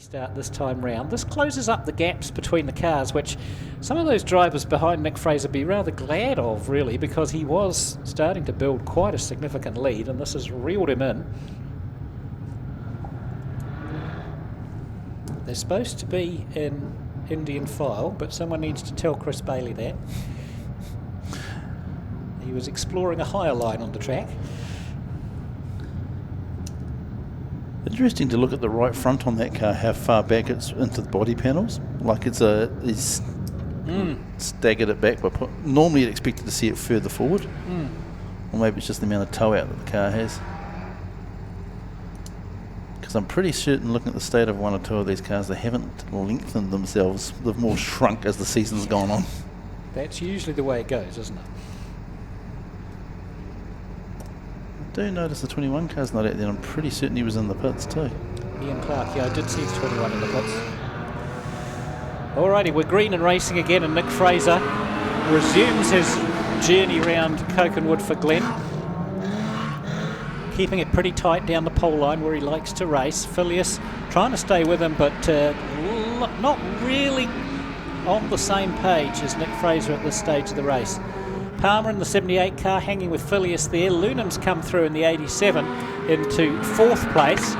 Start this time round. This closes up the gaps between the cars, which some of those drivers behind Nick Fraser be rather glad of, really, because he was starting to build quite a significant lead, and this has reeled him in. They're supposed to be in Indian file, but someone needs to tell Chris Bailey that. He was exploring a higher line on the track. Interesting to look at the right front on that car, how far back it's into the body panels. Like he's staggered it back. Normally you'd expect to see it further forward. Or maybe it's just the amount of toe out that the car has. Because I'm pretty certain, looking at the state of one or two of these cars, they haven't lengthened themselves. They've more shrunk as the season's gone on. That's usually the way it goes, isn't it? I do notice the 21 car's not out there. I'm pretty certain he was in the pits too. Ian Clark, yeah, I did see the 21 in the pits. Alrighty, we're green and racing again, and Nick Fraser resumes his journey round Koken Woodford Glen, keeping it pretty tight down the pole line where he likes to race. Phileas trying to stay with him, but not really on the same page as Nick Fraser at this stage of the race. Palmer in the 78 car hanging with Phileas there. Lunam's come through in the 87 into 4th place.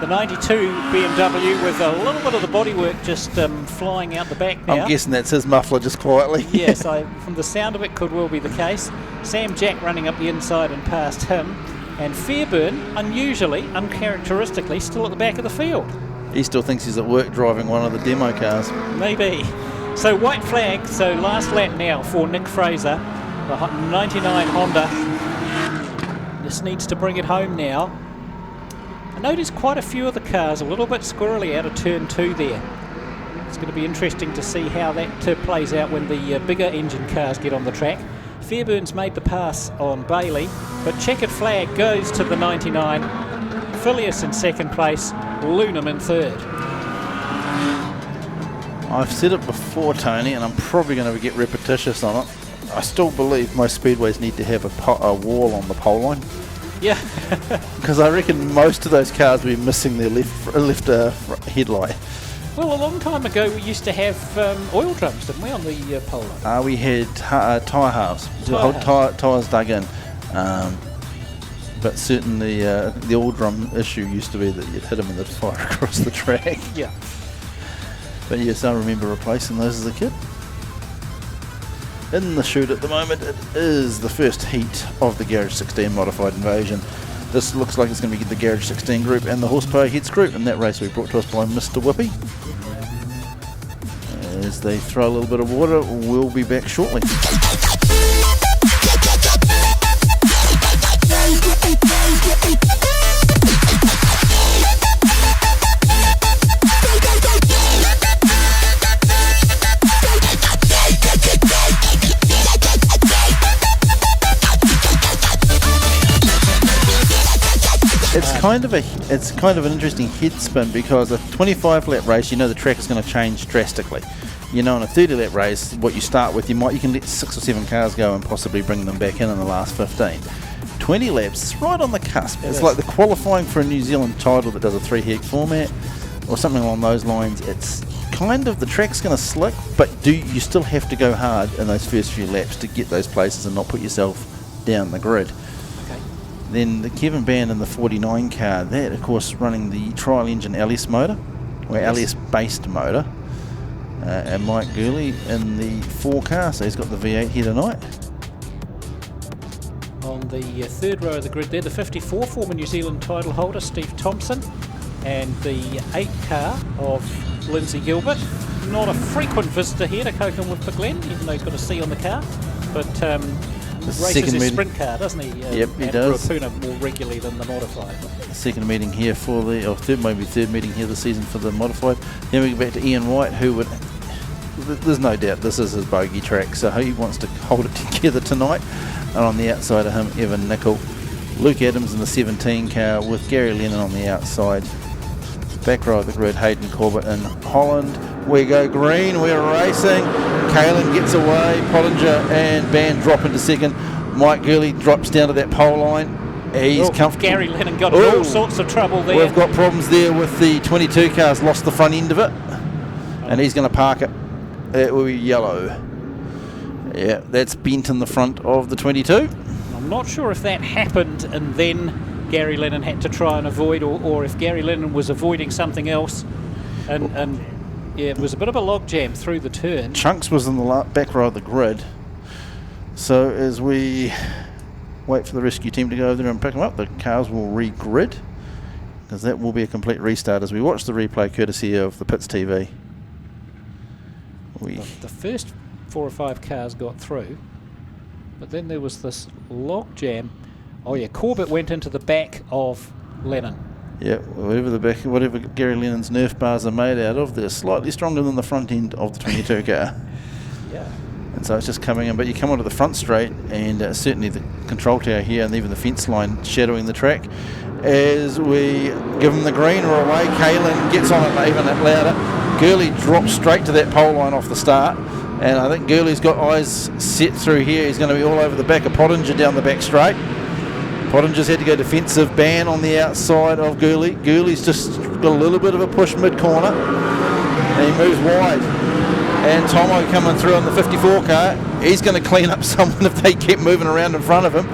The 92 BMW with a little bit of the bodywork just flying out the back now. I'm guessing that's his muffler just quietly. Yes, from the sound of it could well be the case. Sam Jack running up the inside and past him. And Fairburn, unusually, uncharacteristically, still at the back of the field. He still thinks he's at work driving one of the demo cars. Maybe. So white flag, so last lap now for Nick Fraser. The 99 Honda just needs to bring it home now. I noticed quite a few of the cars a little bit squirrely out of turn 2 there. It's going to be interesting to see how that plays out when the bigger engine cars get on the track. Fairburn's made the pass on Bailey, but checkered flag goes to the 99. Phileas in 2nd place, Lunam in 3rd. I've said it before, Tony, and I'm probably going to get repetitious on it. I still believe most speedways need to have a wall on the pole line. Yeah. Because I reckon most of those cars will be missing their left headlight. Well, a long time ago we used to have oil drums, didn't we, on the pole line? We had tyre halves. Tyres dug in. But certainly the oil drum issue used to be that you'd hit them in the tyre across the track. Yeah. But yes, I remember replacing those as a kid. In the chute at the moment, it is the first heat of the Garage16 Modified Invasion. This looks like it's going to be the Garage16 group and the Horsepower Heats group, and that race will be brought to us by Mr. Whippy. As they throw a little bit of water, we'll be back shortly. It's kind of an interesting head spin, because a 25 lap race, you know the track is going to change drastically. You know, in a 30 lap race, what you start with, you can let 6 or 7 cars go and possibly bring them back in the last 15. 20 laps, it's right on the cusp. It's like the qualifying for a New Zealand title that does a 3-heat format or something along those lines. It's kind of, the track's going to slick, but you still have to go hard in those first few laps to get those places and not put yourself down the grid. Then the Kevin Band in the 49 car, that of course running the trial engine LS motor, or LS based motor, and Mike Gurley in the 4 car, so he's got the V8 here tonight. On the 3rd row of the grid there, the 54 former New Zealand title holder Steve Thompson, and the 8 car of Lindsay Gilbert. Not a frequent visitor here to Koken Woodford Glen, even though he's got a C on the car, but races his sprint car, doesn't he? Yep, he does. Rapuna more regularly than the modified. Second meeting here for the, or third meeting here this season for the modified. Then we go back to Ian White, who would, there's no doubt this is his bogey track, so he wants to hold it together tonight. And on the outside of him, Evan Nicol. Luke Adams in the 17 car with Gary Lennon on the outside. Back row of the grid, Hayden Corbett in Holland. We go green, we're racing. Kalen gets away, Pottinger and Band drop into second. Mike Gurley drops down to that pole line. He's comfortable. Gary Lennon got in all sorts of trouble there. We've got problems there with the 22 cars, lost the front end of it, and he's going to park it. It will be yellow. Yeah, that's bent in the front of the 22. I'm not sure if that happened and then Gary Lennon had to try and avoid, or if Gary Lennon was avoiding something else. And yeah, it was a bit of a logjam through the turn. Chunks was in the back row of the grid. So as we wait for the rescue team to go over there and pick them up, the cars will re-grid, because that will be a complete restart as we watch the replay courtesy of the Pits TV. The first 4 or 5 cars got through, but then there was this log jam. Oh yeah, Corbett went into the back of Lennon. Yeah, whatever Gary Lennon's Nerf bars are made out of, they're slightly stronger than the front end of the 22 car. Yeah. And so it's just coming in, but you come onto the front straight, and certainly the control tower here and even the fence line shadowing the track. As we give them the green or away, Kalen gets on it even louder. Gurley drops straight to that pole line off the start, and I think Gurley's got eyes set through here. He's going to be all over the back of Pottinger down the back straight. Pottinger's had to go defensive, Ban on the outside of Gurley. Gurley's just got a little bit of a push mid-corner, and he moves wide. And Tomo coming through on the 54 car. He's going to clean up someone if they keep moving around in front of him.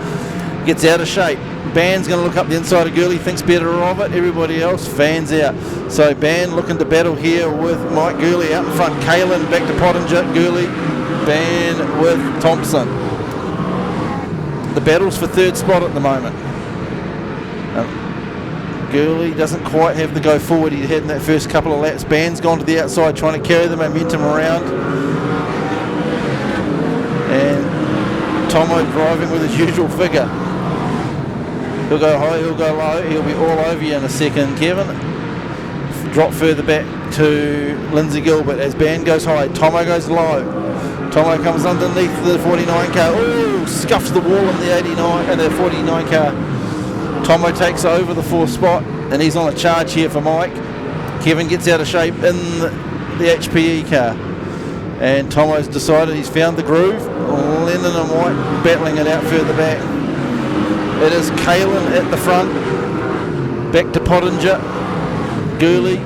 Gets out of shape. Ban's going to look up the inside of Gurley, thinks better of it. Everybody else fans out. So Ban looking to battle here with Mike Gurley out in front. Kalen back to Pottinger. Gurley, Ban with Thompson. The battle's for third spot at the moment. Gurley doesn't quite have the go forward he had in that first couple of laps. Ban's gone to the outside trying to carry the momentum around. And Tomo driving with his usual figure. He'll go high, he'll go low, he'll be all over you in a second, Kevin. Drop further back to Lindsay Gilbert as Ban goes high, Tomo goes low. Tomo comes underneath the 49 car. Ooh, scuffs the wall in the 89 and the 49 car. Tomo takes over the 4th spot, and he's on a charge here for Mike. Kevin gets out of shape in the HPE car, and Tomo's decided he's found the groove. Lennon and White battling it out further back. It is Kalen at the front, back to Pottinger, Gurley,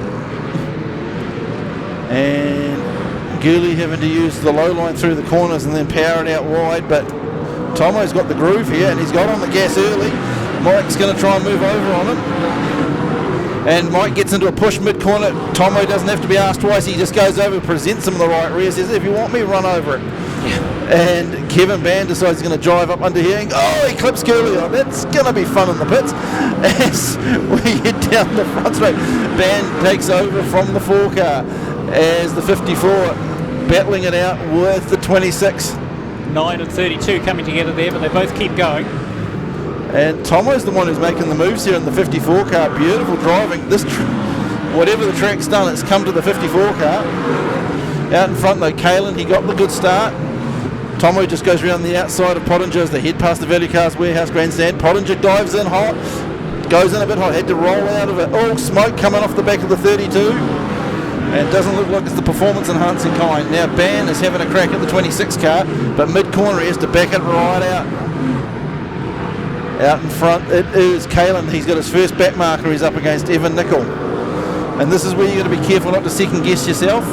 and Gurley having to use the low line through the corners and then power it out wide, but Tomo's got the groove here, and he's got on the gas early. Mike's going to try and move over on him, and Mike gets into a push mid-corner. Tomo doesn't have to be asked twice, he just goes over, presents him the right rear, says, if you want me, run over it. And Kevin Ban decides he's going to drive up under here, and he clips Gurley on. That's going to be fun in the pits. As we head down the front straight, Ban takes over from the 4 car as the 54 battling it out with the 26. 9 and 32 coming together there, but they both keep going. And Tomo's the one who's making the moves here in the 54 car. Beautiful driving. This whatever the track's done, it's come to the 54 car. Out in front though, Kalen, he got the good start. Tomo just goes around the outside of Pottinger as they head past the Value Cars Warehouse grandstand. Pottinger dives in hot, goes in a bit hot, had to roll out of it. Oh, smoke coming off the back of the 32. And it doesn't look like it's the performance enhancing kind. Now Ban is having a crack at the 26 car, but mid-corner he has to back it right out. Out in front, it is Kalen. He's got his first back marker. He's up against Evan Nicol. And this is where you've got to be careful not to second guess yourself.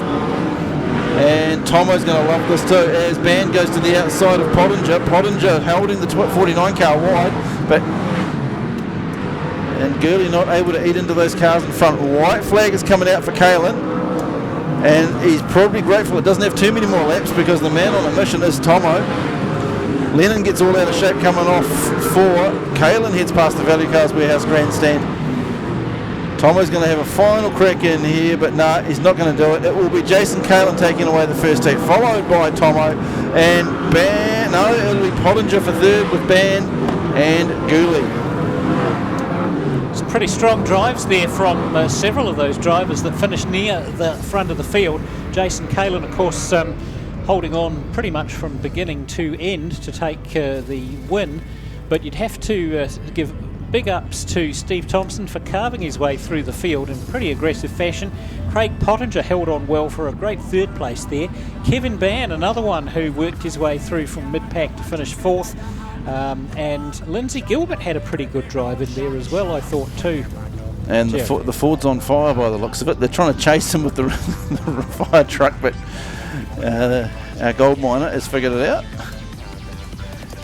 And Tomo's going to love this too, as Ban goes to the outside of Pottinger. Pottinger holding the 49 car wide, and Gurley not able to eat into those cars in front. White flag is coming out for Kalen, and he's probably grateful it doesn't have too many more laps because the man on a mission is Tomo. Lennon gets all out of shape coming off 4. Kalen heads past the Value Cars Warehouse grandstand. Tomo's going to have a final crack in here, but nah, he's not going to do it. It will be Jason Kalen taking away the first heat, followed by Tomo and Ban. No, it'll be Pottinger for third with Ban and Gurley. Some pretty strong drives there from several of those drivers that finished near the front of the field. Jason Kalen, of course, holding on pretty much from beginning to end to take the win, but you'd have to give big ups to Steve Thompson for carving his way through the field in pretty aggressive fashion. Craig Pottinger held on well for a great 3rd place there. Kevin Ban, another one who worked his way through from mid-pack to finish 4th. And Lindsay Gilbert had a pretty good drive in there as well, I thought too. And the Ford's on fire by the looks of it. They're trying to chase him with the fire truck, but our gold miner has figured it out.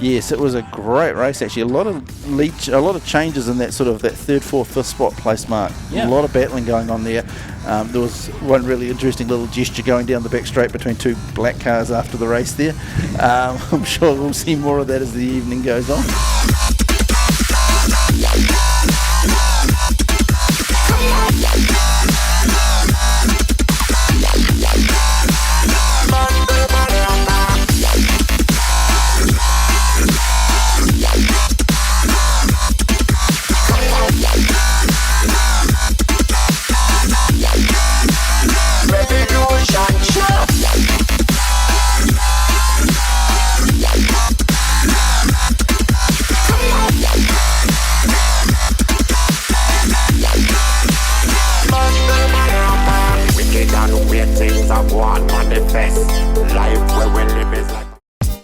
Yes, it was a great race actually. A lot of changes in that third, fourth, fifth spot place mark. Yeah. A lot of battling going on there. There was one really interesting little gesture going down the back straight between two black cars after the race there. I'm sure we'll see more of that as the evening goes on.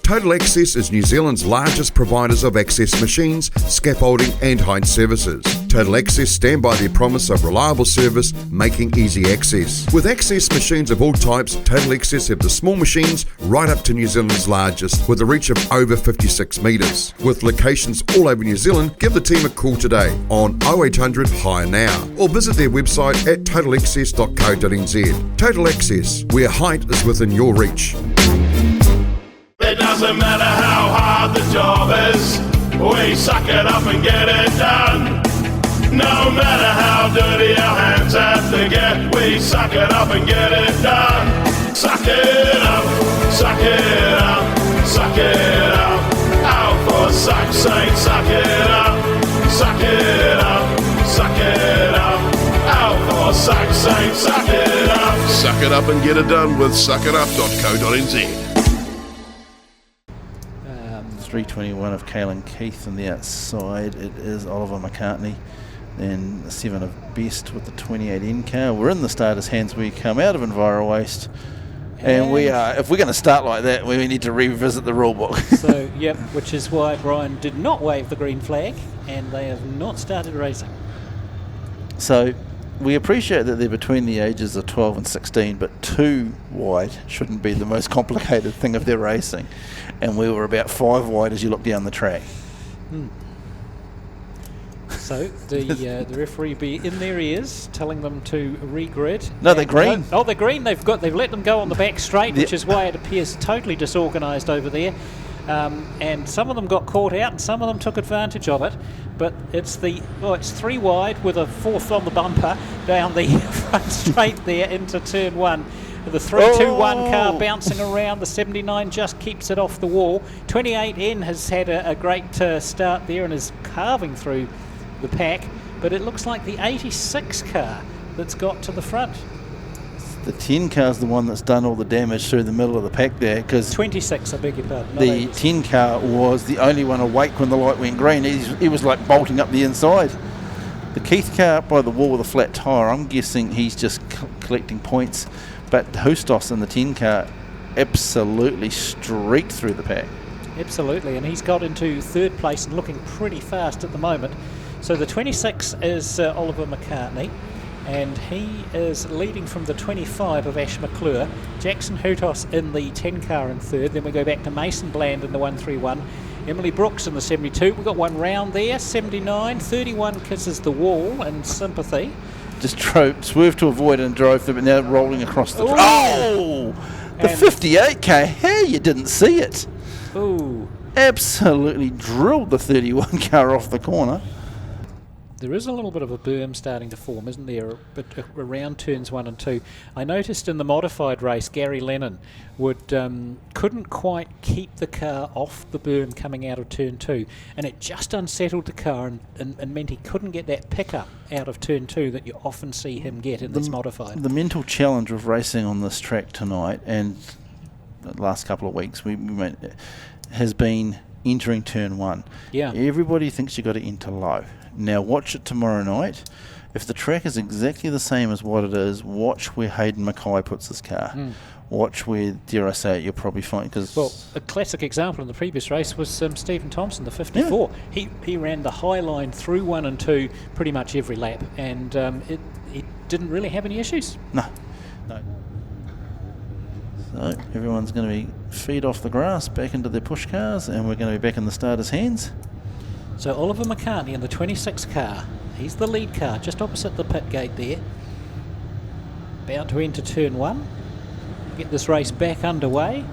Total Access is New Zealand's largest providers of access machines, scaffolding and height services. Total Access stand by their promise of reliable service, making easy access. With access machines of all types, Total Access have the small machines right up to New Zealand's largest, with a reach of over 56 metres. With locations all over New Zealand, give the team a call today on 0800 Hire Now or visit their website at totalaccess.co.nz. Total Access, where height is within your reach. It doesn't matter how hard the job is, we suck it up and get it done. No matter how dirty our hands have to get, we suck it up and get it done. Suck it up, suck it up, suck it up. Out for suck's sake, suck it up, suck it up, suck it up. Out for suck's sake, suck it up. Suck it up and get it done with suckitup.co.nz. 321 of Caelan Keith on the outside. It is Oliver McCartney. Then the 7 of Best with the 28N car. We're in the starters' hands. We come out of Enviro Waste. And we are, if we're going to start like that, we need to revisit the rule book. So, yep, which is why Brian did not wave the green flag, and they have not started racing. So we appreciate that they're between the ages of 12 and 16, but 2 wide shouldn't be the most complicated thing if they're racing. And we were about 5 wide as you look down the track. So the referee be in their ears, telling them to regrid. No, they're green. Oh, they're green. They've let them go on the back straight, which is why it appears totally disorganised over there. And some of them got caught out, and some of them took advantage of it. But it's 3 wide with a 4th on the bumper down the front straight there into turn 1. The 3-2-1 car bouncing around. The 79 just keeps it off the wall. 28N has had a great start there and is carving through the pack. But it looks like the 86 car that's got to the front. The 10 car's the one that's done all the damage through the middle of the pack there, because 26, I beg your pardon. The 10 car was the only one awake when the light went green. He was like bolting up the inside. The Keith car up by the wall with a flat tyre, I'm guessing he's just collecting points. But Hustos in the 10 car absolutely streaked through the pack. Absolutely, and he's got into 3rd place and looking pretty fast at the moment. So the 26 is Oliver McCartney, and he is leading from the 25 of Ash McClure. Jackson Hustos in the 10 car in 3rd. Then we go back to Mason Bland in the 131. Emily Brooks in the 72. We've got one round there. 79. 31 kisses the wall in sympathy. Just swerved to avoid and drove through, but now rolling across the track. Oh! The 58k, how you didn't see it? Ooh. Absolutely drilled the 31 car off the corner. There is a little bit of a berm starting to form, isn't there? But around turns 1 and 2. I noticed in the modified race, Gary Lennon couldn't quite keep the car off the berm coming out of turn 2, and it just unsettled the car and meant he couldn't get that pickup out of turn 2 that you often see him get in this modified. The mental challenge of racing on this track tonight and the last couple of weeks has been entering turn 1. Yeah. Everybody thinks you've got to enter low. Now watch it tomorrow night. If the track is exactly the same as what it is, watch where Hayden Mackay puts his car. watch where, dare I say it, you'll probably find, because... Well, a classic example in the previous race was Stephen Thompson, the 54. Yeah. He ran the high line through 1 and 2 pretty much every lap, and it didn't really have any issues. No. So everyone's going to be feet off the grass, back into their push cars, and we're going to be back in the starters' hands. So Oliver McCartney in the 26 car. He's the lead car, just opposite the pit gate there. About to enter turn 1. Get this race back underway.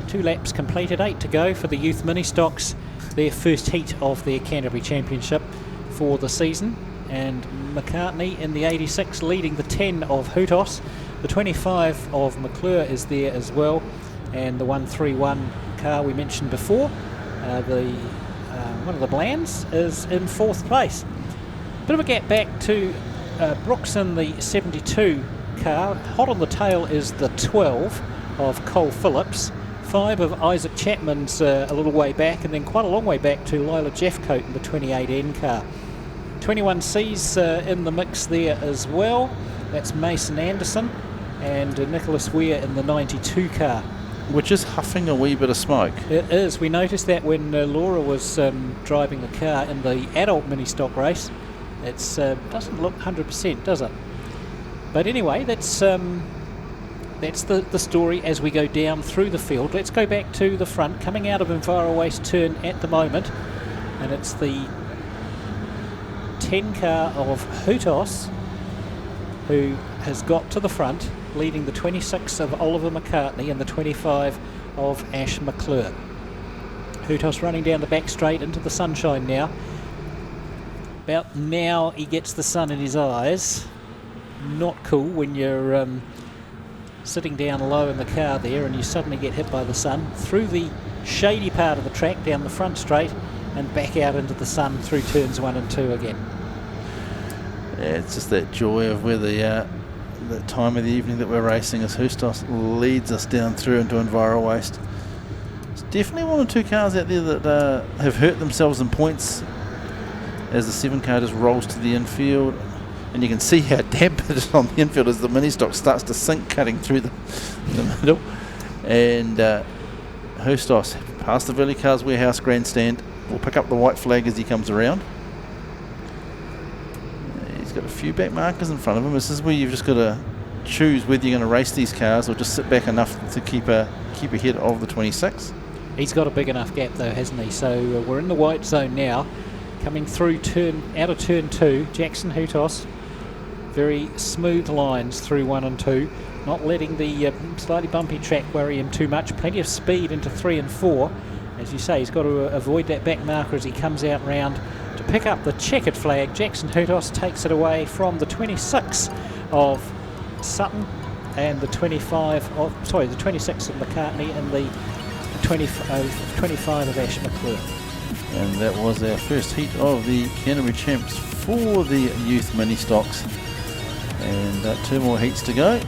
2 laps completed, 8 to go for the youth mini stocks. Their first heat of their Canterbury Championship for the season. And McCartney in the 86 leading the 10 of Hootos. The 25 of McClure is there as well. And the 131 car we mentioned before, one of the Blands, is in 4th place. Bit of a gap back to Brooks in the 72 car. Hot on the tail is the 12 of Cole Phillips. 5 of Isaac Chapman's a little way back, and then quite a long way back to Lila Jeffcoat in the 28N car. 21C's in the mix there as well. That's Mason Anderson and Nicholas Weir in the 92 car. Which is huffing a wee bit of smoke. It is. We noticed that when Laura was driving the car in the adult mini stock race. It doesn't look 100%, does it? But anyway, that's the story as we go down through the field. Let's go back to the front, coming out of Enviro turn at the moment, and it's the 10 car of Hootos who has got to the front, leading the 26 of Oliver McCartney and the 25 of Ash McClure. Hootos running down the back straight into the sunshine now. About now he gets the sun in his eyes. Not cool when you're sitting down low in the car there and you suddenly get hit by the sun through the shady part of the track down the front straight and back out into the sun through turns 1 and 2 again. Yeah, it's just that joy of where the time of the evening that we're racing as Hootos leads us down through into Enviro Waste. There's definitely 1 or 2 cars out there that have hurt themselves in points as the 7 car just rolls to the infield, and you can see how damp it is on the infield as the mini stock starts to sink cutting through the middle. And Hootos past the Valley Cars Warehouse grandstand will pick up the white flag as he comes around. He's got a few back markers in front of him. This is where you've just got to choose whether you're going to race these cars or just sit back enough to keep ahead of the 26. He's got a big enough gap though, hasn't he? So we're in the white zone now. Coming through out of turn 2, Jackson Hootos. Very smooth lines through 1 and 2. Not letting the slightly bumpy track worry him too much. Plenty of speed into 3 and 4. As you say, he's got to avoid that back marker as he comes out round to pick up the checkered flag. Jackson Hootos takes it away from the 26 of Sutton and the 26 of McCartney and the 25 of Ash McClure. And that was our first heat of the Canterbury Champs for the youth mini stocks. And 2 more heats to go.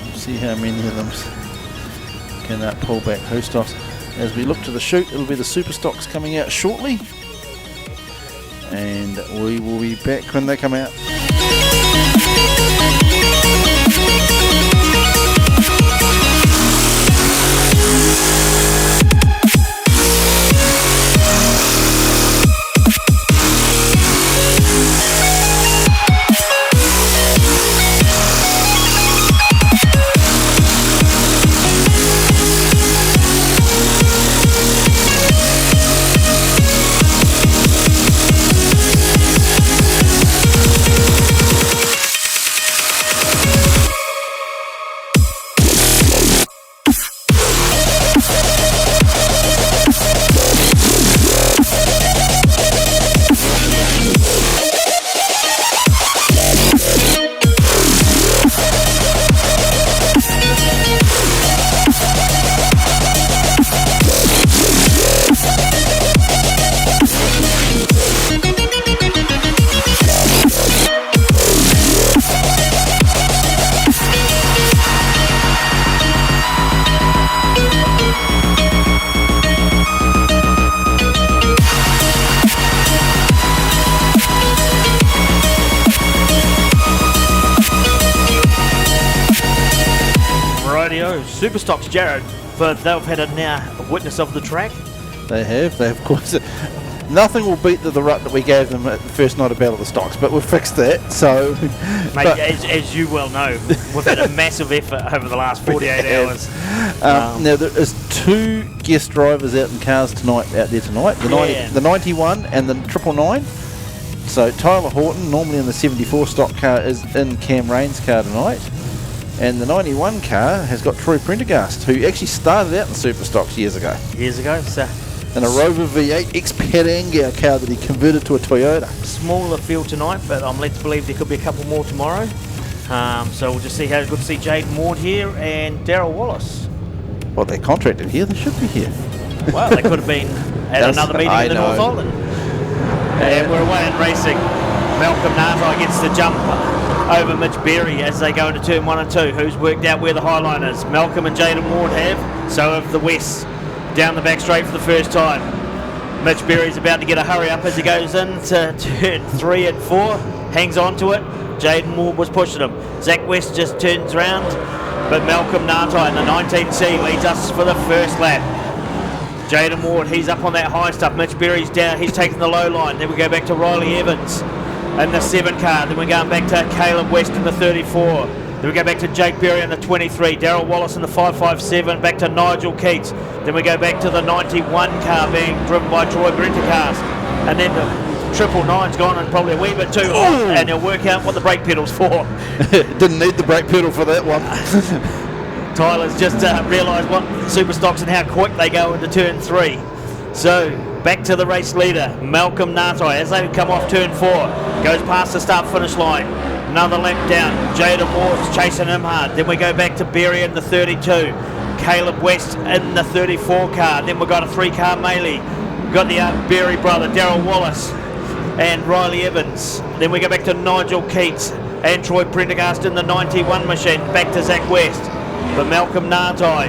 We'll see how many of them can pull back Hootos. As we look to the chute, it'll be the super stocks coming out shortly. And we will be back when they come out. Superstocks, Jared, but they've had a witness of the track. They have, of course. Nothing will beat the rut that we gave them at the first night of Battle of the Stocks, but we've fixed that. So, mate, as you well know, we've had a massive effort over the last 48 hours. Now there is 2 guest drivers out there tonight. The 91 and the 999. So Tyler Horton, normally in the 74 stock car, is in Cam Rain's car tonight. And the 91 car has got Troy Prendergast, who actually started out in Super Stocks years ago. So in a Rover V8 ex-Padangau car that he converted to a Toyota. Smaller field tonight, but I'm led to believe there could be a couple more tomorrow. So we'll just see how good to see Jaden Ward here and Darryl Wallace. Well, they're contracted here. They should be here. Well, they could have been at another meeting in the North Island. And we're away at racing. Malcolm Nartai gets the jump over Mitch Berry as they go into turn 1 and 2. Who's worked out where the high line is? Malcolm and Jaden Ward have. So have the West. Down the back straight for the first time. Mitch Berry's about to get a hurry up as he goes into turn 3 and 4. Hangs on to it. Jaden Ward was pushing him. Zach West just turns round. But Malcolm Nartai in the 19C leads us for the first lap. Jaden Ward, he's up on that high stuff. Mitch Berry's down. He's taking the low line. Then we go back to Riley Evans in the 7 car. Then we're going back to Caleb West in the 34. Then we go back to Jake Berry in the 23, Darryl Wallace in the 557, back to Nigel Keats. Then we go back to the 91 car being driven by Troy Brentercast. And then the 999's gone and probably a wee bit too hot, and he'll work out what the brake pedal's for. Didn't need the brake pedal for that one. Tyler's just realised what Super Stocks and how quick they go into turn 3. So back to the race leader, Malcolm Nartai, as they come off turn 4, goes past the start-finish line. Another lap down, Jaden Ward's chasing him hard. Then we go back to Berry in the 32, Caleb West in the 34 car. Then we've got a 3-car melee. We've got the Berry brother, Darryl Wallace and Riley Evans. Then we go back to Nigel Keats and Troy Prendergast in the 91 machine. Back to Zach West. But Malcolm Nartai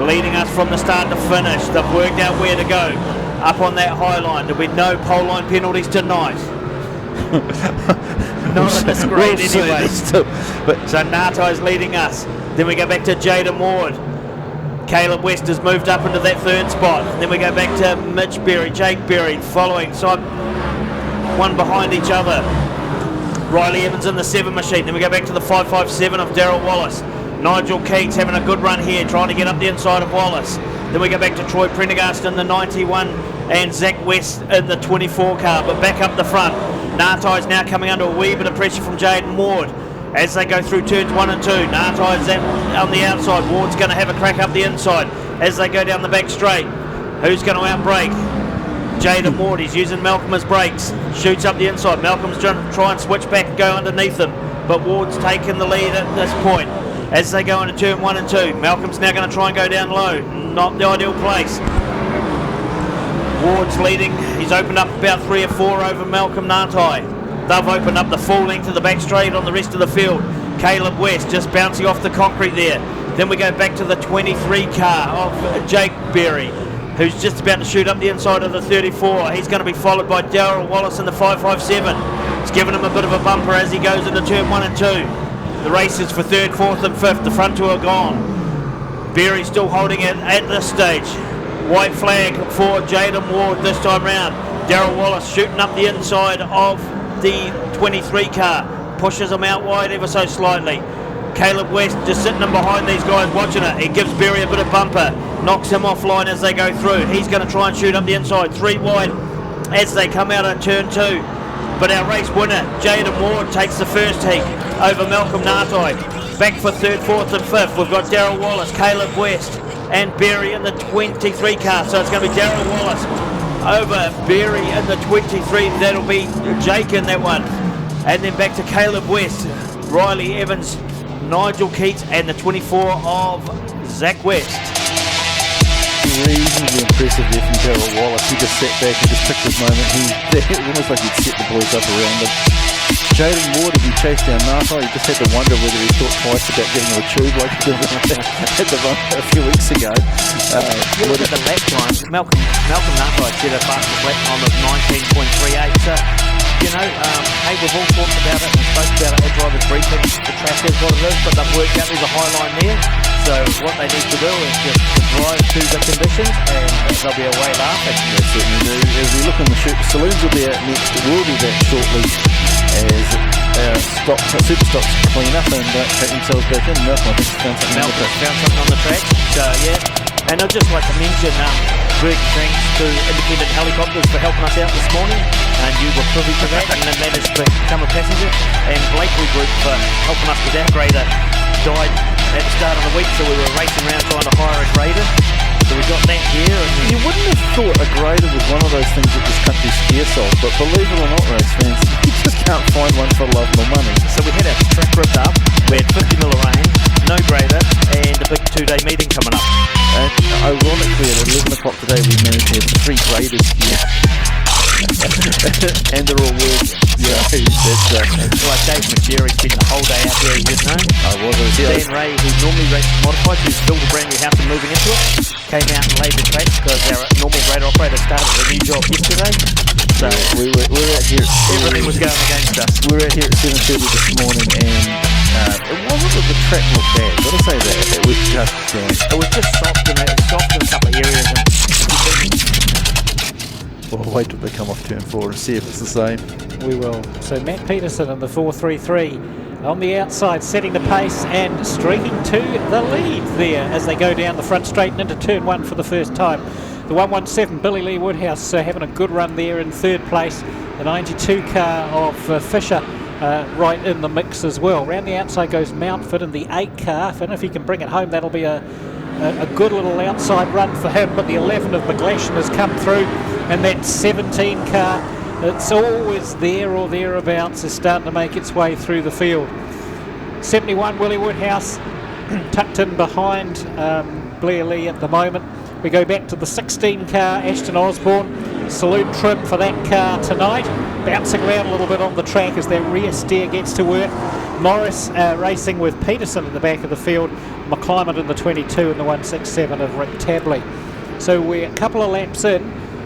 leading us from the start to finish. They've worked out where to go. Up on that high line. There'll be no pole line penalties tonight. Not in this grade anyway. So Nartai's leading us. Then we go back to Jaden Ward. Caleb West has moved up into that 3rd spot. Then we go back to Mitch Berry, Jake Berry following, side one behind each other. Riley Evans in the 7 machine. Then we go back to the 557 of Darryl Wallace. Nigel Keats having a good run here, trying to get up the inside of Wallace. Then we go back to Troy Prendergast in the 91 and Zach West in the 24 car, but back up the front. Nartai's now coming under a wee bit of pressure from Jaden Ward as they go through turns 1 and 2. Nartai's on the outside. Ward's going to have a crack up the inside as they go down the back straight. Who's going to outbrake? Jaden Ward. He's using Malcolm as brakes. Shoots up the inside. Malcolm's trying to try and switch back and go underneath him, but Ward's taken the lead at this point. As they go into turn 1 and 2, Malcolm's now going to try and go down low. Not the ideal place. Ward's leading. He's opened up about 3 or 4 over Malcolm Nartai. They've opened up the full length of the back straight on the rest of the field. Caleb West just bouncing off the concrete there. Then we go back to the 23 car of Jake Berry, who's just about to shoot up the inside of the 34. He's going to be followed by Darryl Wallace in the 557. It's given him a bit of a bumper as he goes into turn 1 and 2. The race is for 3rd, 4th and 5th. The front 2 are gone. Berry still holding it at this stage. White flag for Jaden Ward this time round. Darryl Wallace shooting up the inside of the 23 car. Pushes him out wide ever so slightly. Caleb West just sitting in behind these guys watching it. He gives Berry a bit of bumper. Knocks him offline as they go through. He's going to try and shoot up the inside. 3 wide as they come out on turn 2. But our race winner, Jaden Ward, takes the first heat over Malcolm Nartai. Back for 3rd, 4th and 5th. We've got Darryl Wallace, Caleb West and Berry in the 23 car. So it's going to be Darryl Wallace over Berry in the 23. That'll be Jake in that one. And then back to Caleb West, Riley Evans, Nigel Keats and the 24 of Zach West. Reasonably impressive there from Darryl Wallace. He just sat back and just picked his moment. It was almost like he'd set the boys up around him. Jaden Ward, as he chased down Nartai, he just had to wonder whether he thought twice about giving him a tube like he did at the run a few weeks ago. You look at the lap time, Malcolm Nartai did a fastest lap time of 19.38. So, you know, we've all talked about it and spoke about it at drivers briefing. The track is what it is, but they've worked out there's a high line there. So what they need to do is just drive to the conditions, and they'll be away laughing. They certainly do. As we look in the saloons will be out next. It will be back shortly as super stocks clean up and take themselves back in. Malcolm, I think, found something on the track. So yeah, and I'd just like to mention big thanks to Independent Helicopters for helping us out this morning, and you were privy to that and then managed to become a passenger, and Blakely Group for helping us with our grader. Died at the start of the week, so we were racing around trying to hire a grader. So we got that here. And you wouldn't have thought a grader was one of those things that this country's scarce of, but believe it or not, race fans, you just can't find one for love nor money. So we had our track ripped up, we had 50 mil of rain, no grader, and a big 2-day meeting coming up. And ironically, at 11 o'clock today, we managed to have 3 graders here. And they're all working. Yeah, that's like Dave McSherry spent the whole day out there, you know. Dan Ray, who normally races modified, who's built a brand new house and moving into it, came out and laid the track because our normal grader operator started a new job yesterday. So we were out here. Everything was going against us. We were out here at 7:30 this morning, and it wasn't that the track looked bad. Got to say that it was just soft in a couple of areas. We'll wait till they come off turn 4 and see if it's the same. We will. So Matt Peterson in the 433 on the outside, setting the pace and streaking to the lead there as they go down the front straight and into turn 1 for the first time. The 117 Billy Lee Woodhouse having a good run there in third place. The 92 car of Fisher right in the mix as well. Round the outside goes Mountford in the 8 car, and if he can bring it home, that'll be a good little outside run for him. But the 11 of McGlashan has come through, and that 17 car, it's always there or thereabouts, is starting to make its way through the field. 71 Willie Woodhouse tucked in behind Blair Lee at the moment. We go back to the 16 car, Ashton Osborne, saloon trim for that car tonight, bouncing around a little bit on the track as that rear steer gets to work. Morris racing with Peterson in the back of the field, McClymont in the 22 and the 167 of Rick Tabley. So we're a couple of laps in,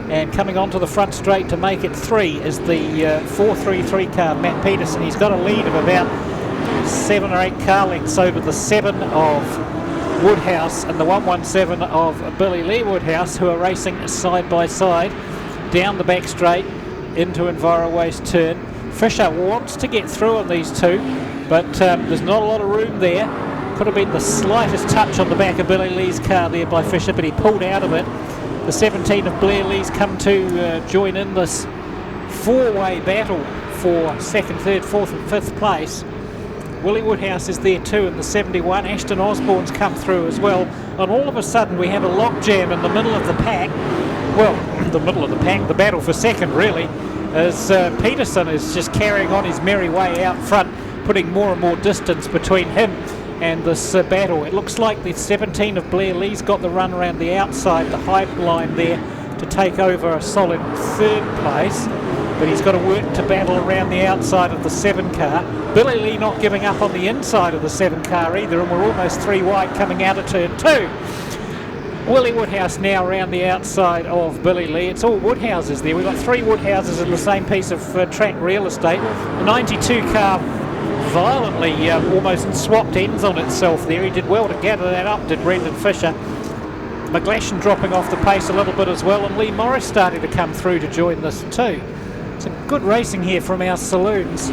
and coming onto the front straight to make it 3 is the 433 car, Matt Peterson. He's got a lead of about 7 or 8 car lengths over the 7 of Woodhouse and the 117 of Billy Lee Woodhouse, who are racing side by side down the back straight into Enviroways turn. Fisher wants to get through on these two, but there's not a lot of room there. Could have been the slightest touch on the back of Billy Lee's car there by Fisher, but he pulled out of it. The 17 of Blair Lee's come to join in this 4-way battle for 2nd, 3rd, 4th and 5th place. Willie Woodhouse is there too in the 71. Ashton Osborne's come through as well. And all of a sudden we have a logjam in the middle of the pack. Well, the middle of the pack, the battle for 2nd really, as Peterson is just carrying on his merry way out front, putting more and more distance between him and this battle. It looks like the 17 of Blair Lee's got the run around the outside, the high line there, to take over a solid 3rd place. But he's got to work to battle around the outside of the 7 car. Billy Lee not giving up on the inside of the 7 car either, and we're almost 3 wide coming out of turn 2. Willie Woodhouse now around the outside of Billy Lee. It's all Woodhouses there. We've got 3 Woodhouses in the same piece of track real estate. The 92 car violently almost swapped ends on itself there. He did well to gather that up, did Brendan Fisher. McGlashan dropping off the pace a little bit as well, and Lee Morris starting to come through to join this too. Some good racing here from our saloons.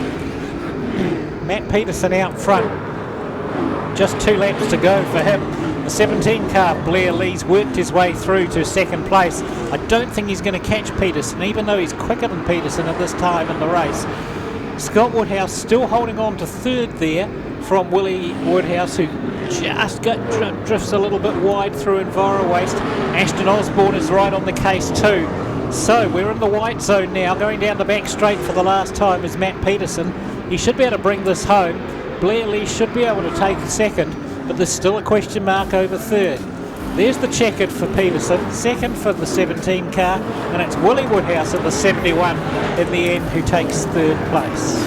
Matt Peterson out front. Just 2 laps to go for him. The 17 car, Blair Lee's worked his way through to 2nd place. I don't think he's going to catch Peterson, even though he's quicker than Peterson at this time in the race. Scott Woodhouse still holding on to 3rd there from Willie Woodhouse, who just drifts a little bit wide through Enviroways. Ashton Osborne is right on the case too. So we're in the white zone now. Going down the back straight for the last time is Matt Peterson. He should be able to bring this home. Blair Lee should be able to take 2nd, but there's still a question mark over 3rd. There's the checkered for Peterson, 2nd for the 17 car, and it's Willie Woodhouse at the 71 in the end who takes 3rd place.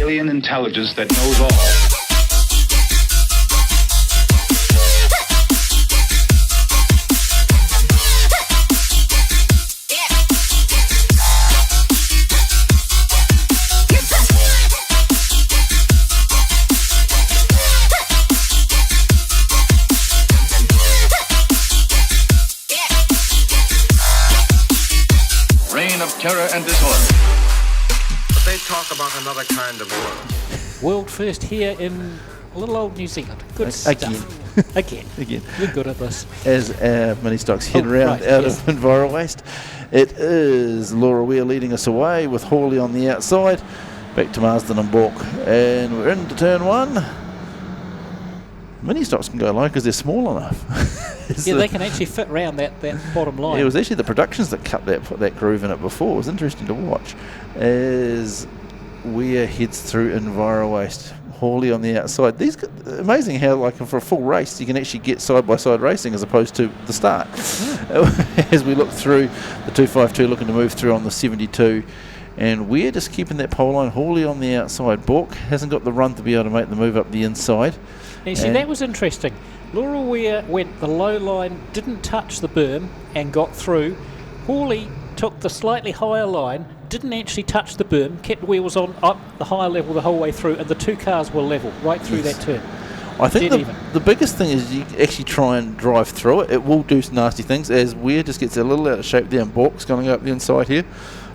Alien intelligence that knows all. Reign of terror and disorder. But they talk about another kind of world. World first here in little old New Zealand. Good stuff. Again. You're good at this. As our mini stocks head round out of Enviro Waste, it is Laura Weir leading us away with Hawley on the outside. Back to Marsden and Bork. And we're into turn one. Mini stocks can go low because they're small enough. They can actually fit round that bottom line. Yeah, it was actually the Productions that cut that groove in it before. It was interesting to watch. As Weir heads through Enviro Waste. Hawley on the outside. These amazing how, like, for a full race, you can actually get side-by-side racing as opposed to the start. As we look through the 252, looking to move through on the 72, and we're just keeping that pole line. Hawley on the outside. Bork hasn't got the run to be able to make the move up the inside. Now, see, that was interesting. Laura Weir went the low line, didn't touch the berm, and got through. Hawley took the slightly higher line, didn't actually touch the berm, kept wheels on up the higher level the whole way through, and the two cars were level right through that turn. I think the biggest thing is you actually try and drive through it. It will do nasty things as Weir just gets a little out of shape there, and Bork's going up the inside here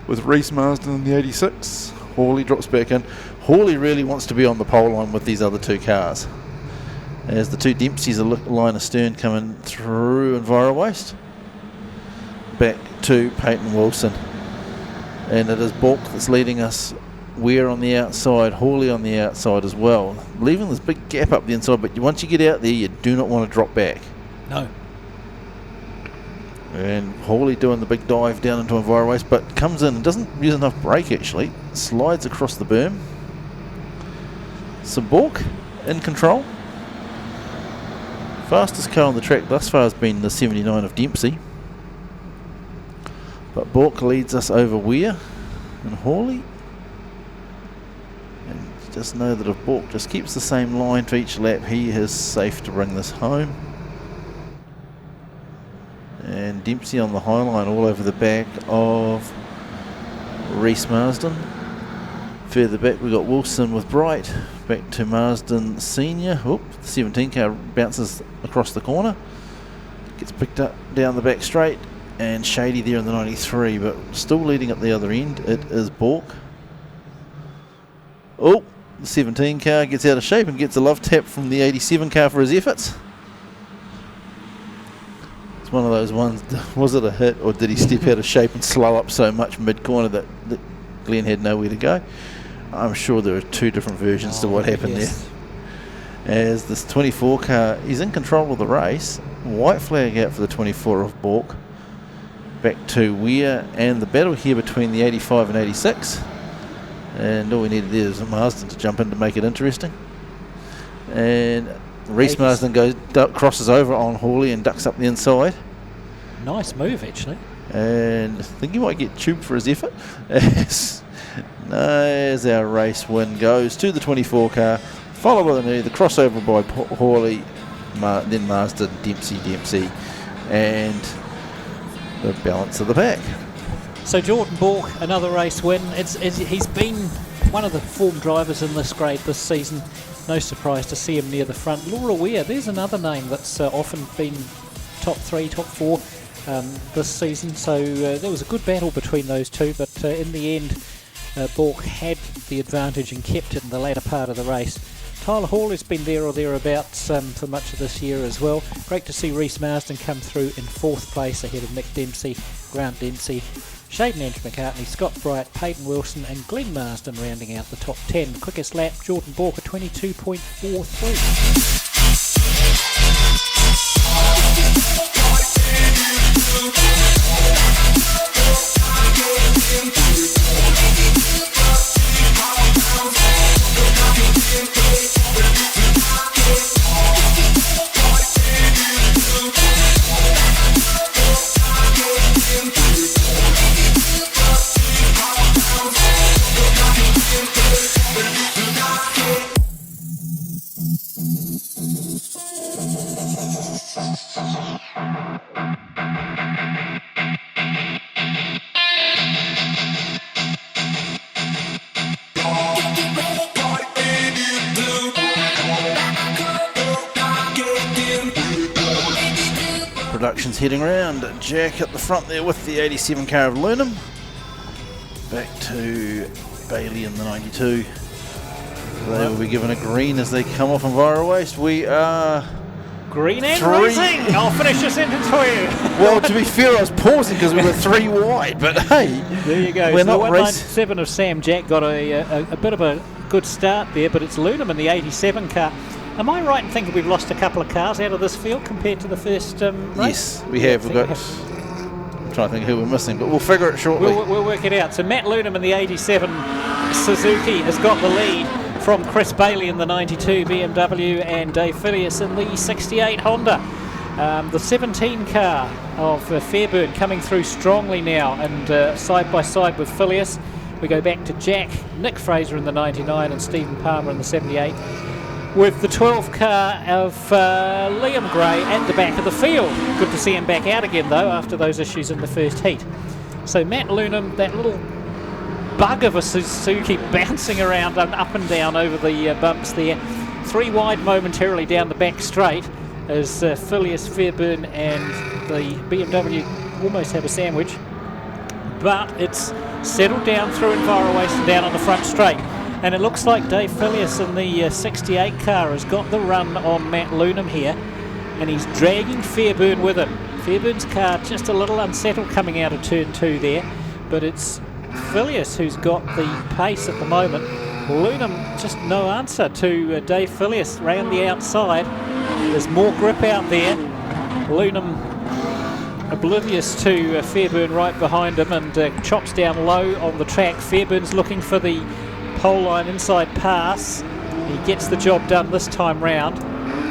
with Reese Marsden in the 86. Hawley drops back in. Hawley really wants to be on the pole line with these other two cars. As the two Dempseys are line astern coming through Enviro Waste. Back to Peyton Wilson. And it is Bork that's leading us. Weir on the outside, Hawley on the outside as well. Leaving this big gap up the inside, but once you get out there, you do not want to drop back. No. And Hawley doing the big dive down into Enviro Waste, but comes in and doesn't use enough brake actually. Slides across the berm. So Bork in control. Fastest car on the track thus far has been the 79 of Dempsey. But Bork leads us over Weir and Hawley. And just know that if Bork just keeps the same line for each lap, he is safe to bring this home. And Dempsey on the high line all over the back of Reese Marsden. Further back we got Wilson with Bright. Back to Marsden Senior. Oop, the 17 car bounces across the corner. Gets picked up down the back straight. And Shady there in the 93, but still leading at the other end. It is Bork. Oh, the 17 car gets out of shape and gets a love tap from the 87 car for his efforts. It's one of those ones, was it a hit or did he step out of shape and slow up so much mid-corner that Glenn had nowhere to go? I'm sure there are two different versions to what happened there. As this 24 car, he's in control of the race. White flag out for the 24 of Bork. Back to Weir and the battle here between the 85 and 86. And all we needed there is Marsden to jump in to make it interesting. And Reese Marsden crosses over on Hawley and ducks up the inside. Nice move, actually. And I think he might get tubed for his effort. As our race win goes to the 24 car, followed by the crossover by Hawley, then Marsden, Dempsey, and the balance of the pack. So Jordan Bork, another race win. He's been one of the form drivers in this grade this season. No surprise to see him near the front. Laura Weir, there's another name that's often been top 3, top 4 this season. So there was a good battle between those two, but in the end, Bork had the advantage and kept it in the latter part of the race. Tyler Hall has been there or thereabouts for much of this year as well. Great to see Reece Marsden come through in 4th place ahead of Nick Dempsey, Grant Dempsey, Shaden Andrew McCartney, Scott Bright, Peyton Wilson and Glenn Marsden rounding out the top 10. Quickest lap, Jordan Bork at 22.43. Production's heading round. Jack at the front there with the 87 car of Lunam. Back to Bailey in the 92. They will be given a green as they come off Enviro Waste. We are green and racing. I'll finish your sentence for you. Well, to be fair, I was pausing because we were 3 wide, but hey, there you go. We're so not the 197 of Sam Jack got a bit of a good start there, but it's Lunam in the 87 car. Am I right in thinking we've lost a couple of cars out of this field compared to the first race? Yes, we have. I'm trying to think who we're missing, but we'll figure it shortly. We'll work it out. So Matt Lunam in the 87 Suzuki has got the lead from Chris Bailey in the 92 BMW and Dave Phileas in the 68 Honda. The 17 car of Fairburn coming through strongly now and side by side with Phileas. We go back to Jack, Nick Fraser in the 99 and Stephen Palmer in the 78. With the 12 car of Liam Gray at the back of the field. Good to see him back out again though after those issues in the first heat. So Matt Lunam, that little bug of a Suzuki bouncing around and up and down over the bumps there. 3 wide momentarily down the back straight as Phileas, Fairburn and the BMW almost have a sandwich. But it's settled down through Enviro Waste and down on the front straight. And it looks like Dave Phileas in the 68 car has got the run on Matt Lunam here. And he's dragging Fairburn with him. Fairburn's car just a little unsettled coming out of turn 2 there. But it's Phileas who's got the pace at the moment. Lunam just no answer to Dave Phileas round the outside. There's more grip out there. Lunam oblivious to Fairburn right behind him and chops down low on the track. Fairburn's looking for the pole line inside pass. He gets the job done this time round.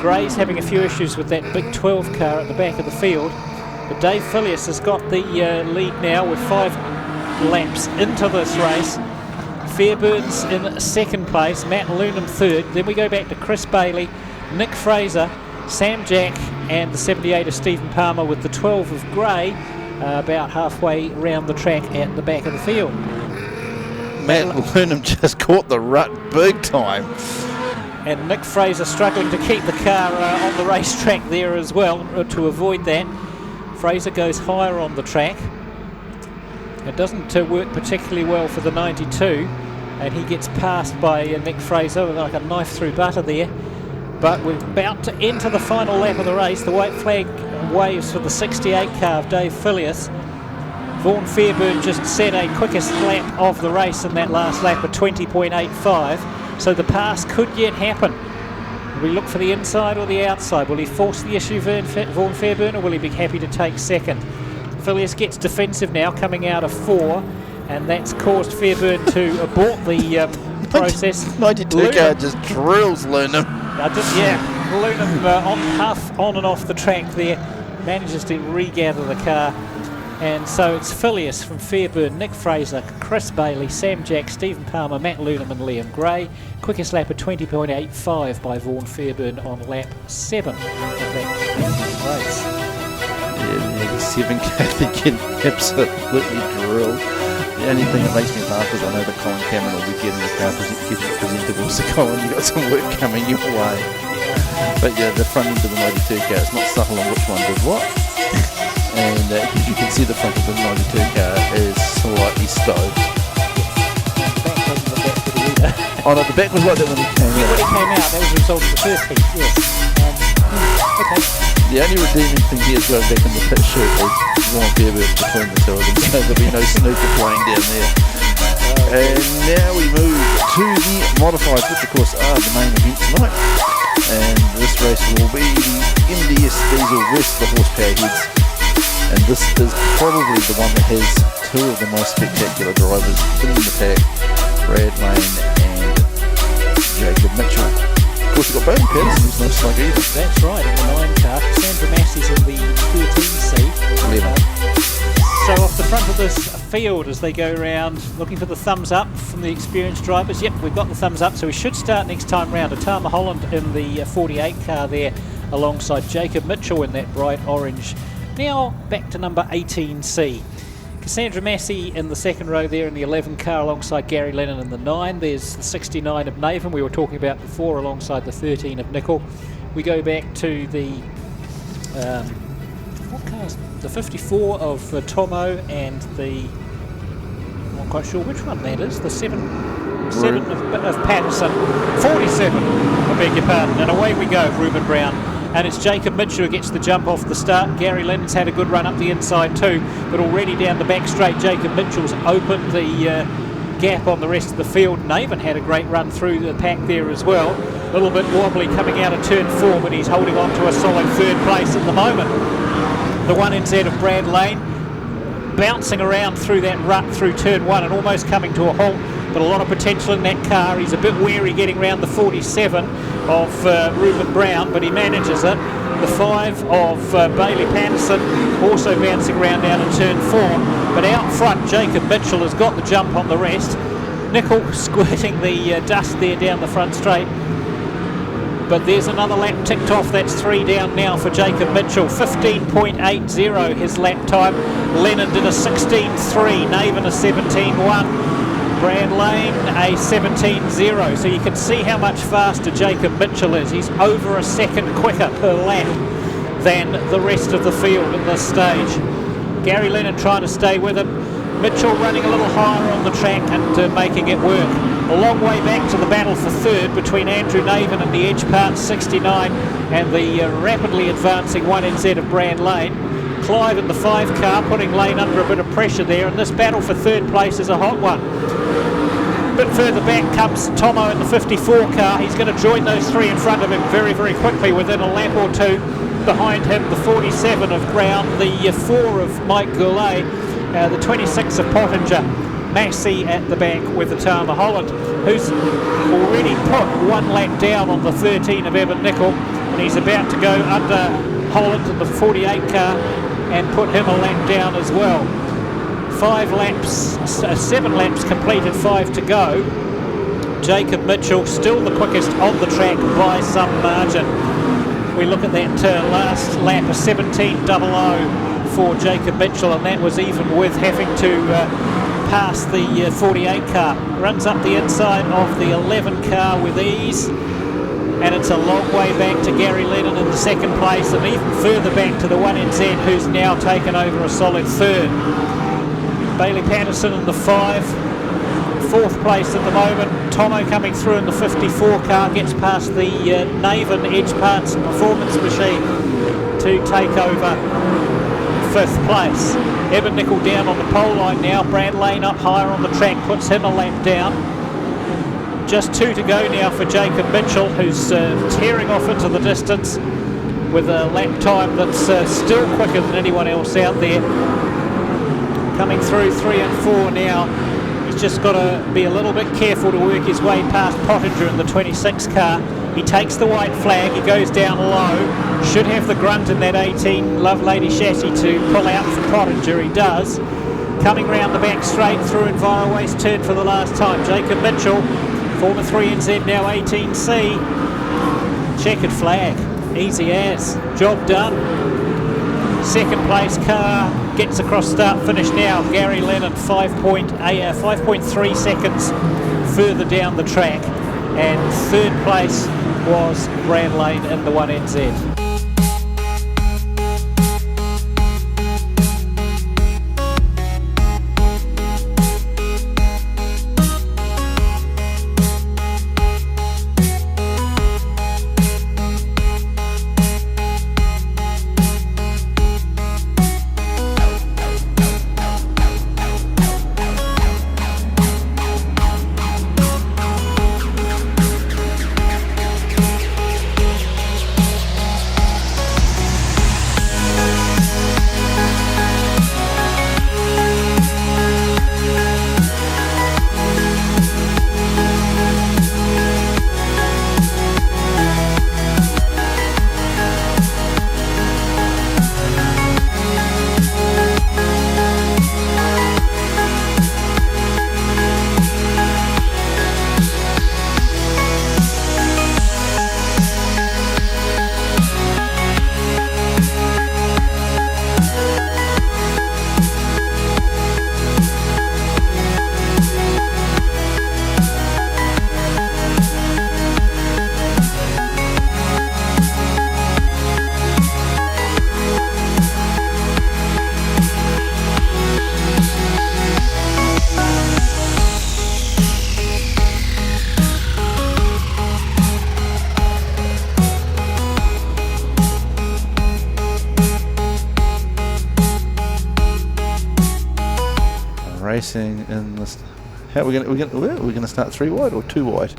Gray's having a few issues with that big 12 car at the back of the field. But Dave Phileas has got the lead now with 5 laps into this race. Fairburns in 2nd place, Matt Lunam 3rd. Then we go back to Chris Bailey, Nick Fraser, Sam Jack and the 78 of Stephen Palmer with the 12 of Gray about halfway round the track at the back of the field. Matt Lunam just caught the rut big time. And Nick Fraser struggling to keep the car on the racetrack there as well to avoid that. Fraser goes higher on the track. It doesn't work particularly well for the 92 and he gets passed by Nick Fraser with like a knife through butter there. But we're about to enter the final lap of the race. The white flag waves for the 68 car of Dave Phileas. Vaughan Fairburn just set a quickest lap of the race in that last lap of 20.85. So the pass could yet happen. Will we look for the inside or the outside? Will he force the issue, Vaughan Fairburn, or will he be happy to take 2nd? Phileas gets defensive now, coming out of 4, and that's caused Fairburn to abort the process. 92 car just drills Lunam. Lunam on and off the track there, manages to regather the car. And so it's Phileas from Fairburn, Nick Fraser, Chris Bailey, Sam Jack, Stephen Palmer, Matt Lunam and Liam Gray. Quickest lap of 20.85 by Vaughan Fairburn on lap 7 of that race. Yeah, 67K, they're getting absolutely drilled. The only thing that makes me laugh is I know that Colin Cameron will be getting the car presentable, so Colin, you've got some work coming your way. But yeah, the front end of the 92 car, it's not subtle on which one did what. And you can see the front of the 92 car is slightly stoved. Oh no, the back was like that when he came out. When he came out, that was the result of the first heat, yes. Okay. The only redeeming thing here is going back in the pit shoot is Warren Fairburn between the two of them, so there'll be no snooker playing down there. And now we move to the modifieds, which of course are the main event tonight. And this race will be the MDS Diesel versus the horsepower heads. And this is probably the one that has two of the most spectacular drivers in the pack, Brad Lane and Jacob Mitchell. Of course, you've got Bailey Patterson, who's no slug either. That's right, in the 9 car. Sandra Massey's in the 13C. 11. So off the front of this field as they go around, looking for the thumbs up from the experienced drivers. Yep, we've got the thumbs up, so we should start next time round. Atama Holland in the 48 car there, alongside Jacob Mitchell in that bright orange. Now back to number 18C. Cassandra Massey in the second row there in the 11 car alongside Gary Lennon in the 9. There's the 69 of Navan we were talking about before alongside the 13 of Nickel. We go back to the what cars? The 54 of Tomo and the, I'm not quite sure which one that is, the 7 of Patterson, 47, I beg your pardon, and away we go, Ruben Brown. And it's Jacob Mitchell who gets the jump off the start. Gary Lennon's had a good run up the inside too, but already down the back straight, Jacob Mitchell's opened the gap on the rest of the field. Navan had a great run through the pack there as well. A little bit wobbly coming out of turn 4, but he's holding on to a solid third place at the moment. The 1NZ of Brad Lane bouncing around through that rut through turn 1 and almost coming to a halt, but a lot of potential in that car. He's a bit wary getting round the 47 of Ruben Brown, but he manages it. The 5 of Bailey Patterson also bouncing around down in turn 4, but out front Jacob Mitchell has got the jump on the rest. Nickel squirting the dust there down the front straight. But there's another lap ticked off. That's 3 down now for Jacob Mitchell. 15.80 his lap time. Lennon did a 16.3. Navan a 17.1. Brad Lane a 17.0. So you can see how much faster Jacob Mitchell is. He's over a second quicker per lap than the rest of the field at this stage. Gary Lennon trying to stay with him. Mitchell running a little higher on the track and making it work. A long way back to the battle for third between Andrew Navan and the Edge Part 69 and the rapidly advancing 1NZ of Brad Lane. Clive in the 5 car putting Lane under a bit of pressure there, and this battle for third place is a hot one. A bit further back comes Tomo in the 54 car. He's going to join those 3 in front of him very, very quickly within a lap or 2. Behind him, the 47 of Brown, the 4 of Mike Goulet, the 26 of Pottinger. Massey at the back with Atama Holland, who's already put 1 lap down on the 13 of Evan Nickel, and he's about to go under Holland in the 48 car and put him a lap down as well. 7 laps completed, 5 to go. Jacob Mitchell still the quickest on the track by some margin. We look at that last lap, a 17.00 for Jacob Mitchell, and that was even with having to past the 48 car. Runs up the inside of the 11 car with ease, and it's a long way back to Gary Lennon in the second place, and even further back to the 1NZ, who's now taken over a solid third. Bailey Patterson in the 5, 4th place at the moment. Tomo coming through in the 54 car, gets past the Navan Edge Parts Performance Machine to take over 5th place. Evan Nickel down on the pole line now. Brad Lane up higher on the track, puts him a lap down. Just 2 to go now for Jacob Mitchell, who's tearing off into the distance with a lap time that's still quicker than anyone else out there. Coming through 3 and 4 now. He's just got to be a little bit careful to work his way past Pottinger in the 26 car. He takes the white flag, he goes down low, should have the grunt in that 18 Lovelady chassis to pull out for Pottinger. He does. Coming round the back straight through Envirowaste turn for the last time. Jacob Mitchell, former 3NZ, now 18C. Checkered flag, easy as, job done. Second place car gets across start finish now. Gary Lennon 5.3 seconds further down the track, and third place was Brad Lane in the 1NZ. Racing in this. How are we going to start 3 wide or 2 wide?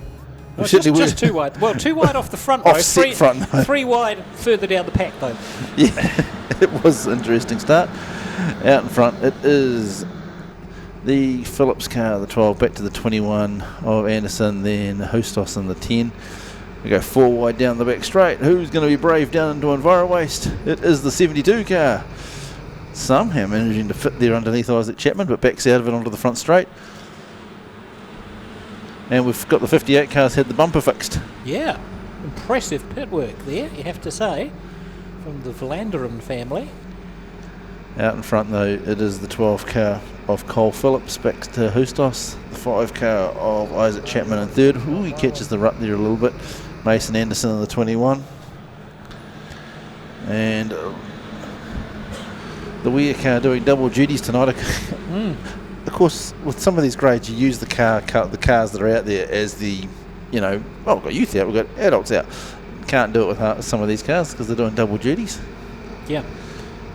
No, just 2 wide. Well, 2 wide off the front row. Offset front. 3 wide further down the pack though. Yeah, it was an interesting start. Out in front, it is the Phillips car, the 12, back to the 21 of Anderson, then Hustos in the 10. We go 4 wide down the back straight. Who's going to be brave down into Enviro Waste? It is the 72 car. Somehow managing to fit there underneath Isaac Chapman, but backs out of it onto the front straight. And we've got the 58 cars had the bumper fixed. Yeah, impressive pit work there, you have to say, from the Vlanderen family. Out in front though, it is the 12 car of Cole Phillips back to Hustos, the 5 car of Isaac Chapman in third. Ooh, he catches the rut there a little bit. Mason Anderson in the 21. And the Weir car doing double duties tonight. Of course, with some of these grades, you use the cars that are out there as the, we've got youth out, we've got adults out. Can't do it with some of these cars because they're doing double duties. Yeah.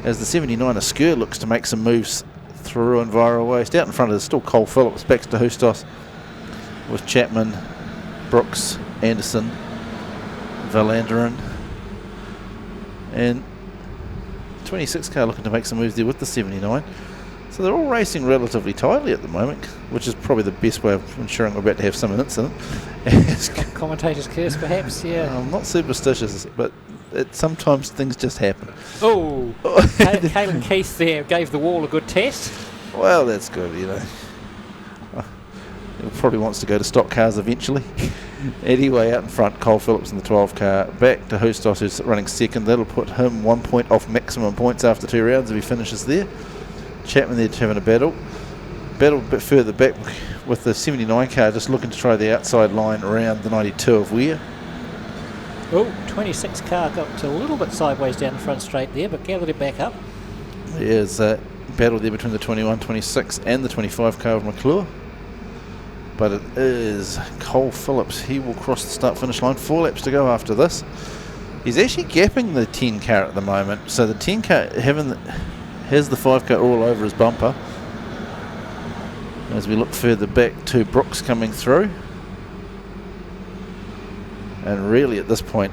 As the 79 Sker looks to make some moves through Enviro Waste. Out in front of it, still Cole Phillips, back to Hustos with Chapman, Brooks, Anderson, Valanderen, and 26 car looking to make some moves there with the 79. So they're all racing relatively tightly at the moment, which is probably the best way of ensuring we're about to have some incident. Commentator's curse, perhaps, yeah. I'm not superstitious, but sometimes things just happen. Oh, Caelan Keith there gave the wall a good test. Well, that's good, He probably wants to go to stock cars eventually. Anyway, out in front, Cole Phillips in the 12 car. Back to Hustos, who's running second. That'll put him 1 point off maximum points after 2 rounds if he finishes there. Chapman there having a battle a bit further back with the 79 car just looking to try the outside line around the 92 of Weir. Oh, 26 car got a little bit sideways down the front straight there, but gathered it back up. There's a battle there between the 21, 26 and the 25 car of McClure. But it is Cole Phillips. He will cross the start finish line. 4 laps to go after this. He's actually gapping the 10 car at the moment. So the 10 car has the 5 car all over his bumper. As we look further back to Brooks coming through. And really at this point,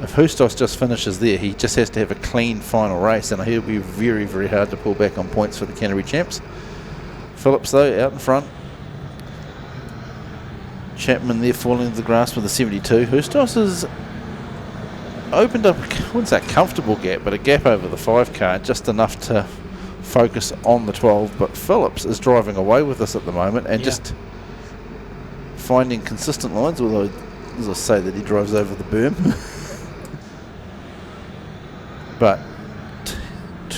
if Hustos just finishes there, he just has to have a clean final race, and he'll be very, very hard to pull back on points for the Canterbury champs. Phillips though out in front. Chapman there falling into the grass with the 72. Hustos has opened up, I wouldn't say a comfortable gap, but a gap over the 5 car, just enough to focus on the 12. But Phillips is driving away with this at the moment and just finding consistent lines, although as I say that he drives over the berm. But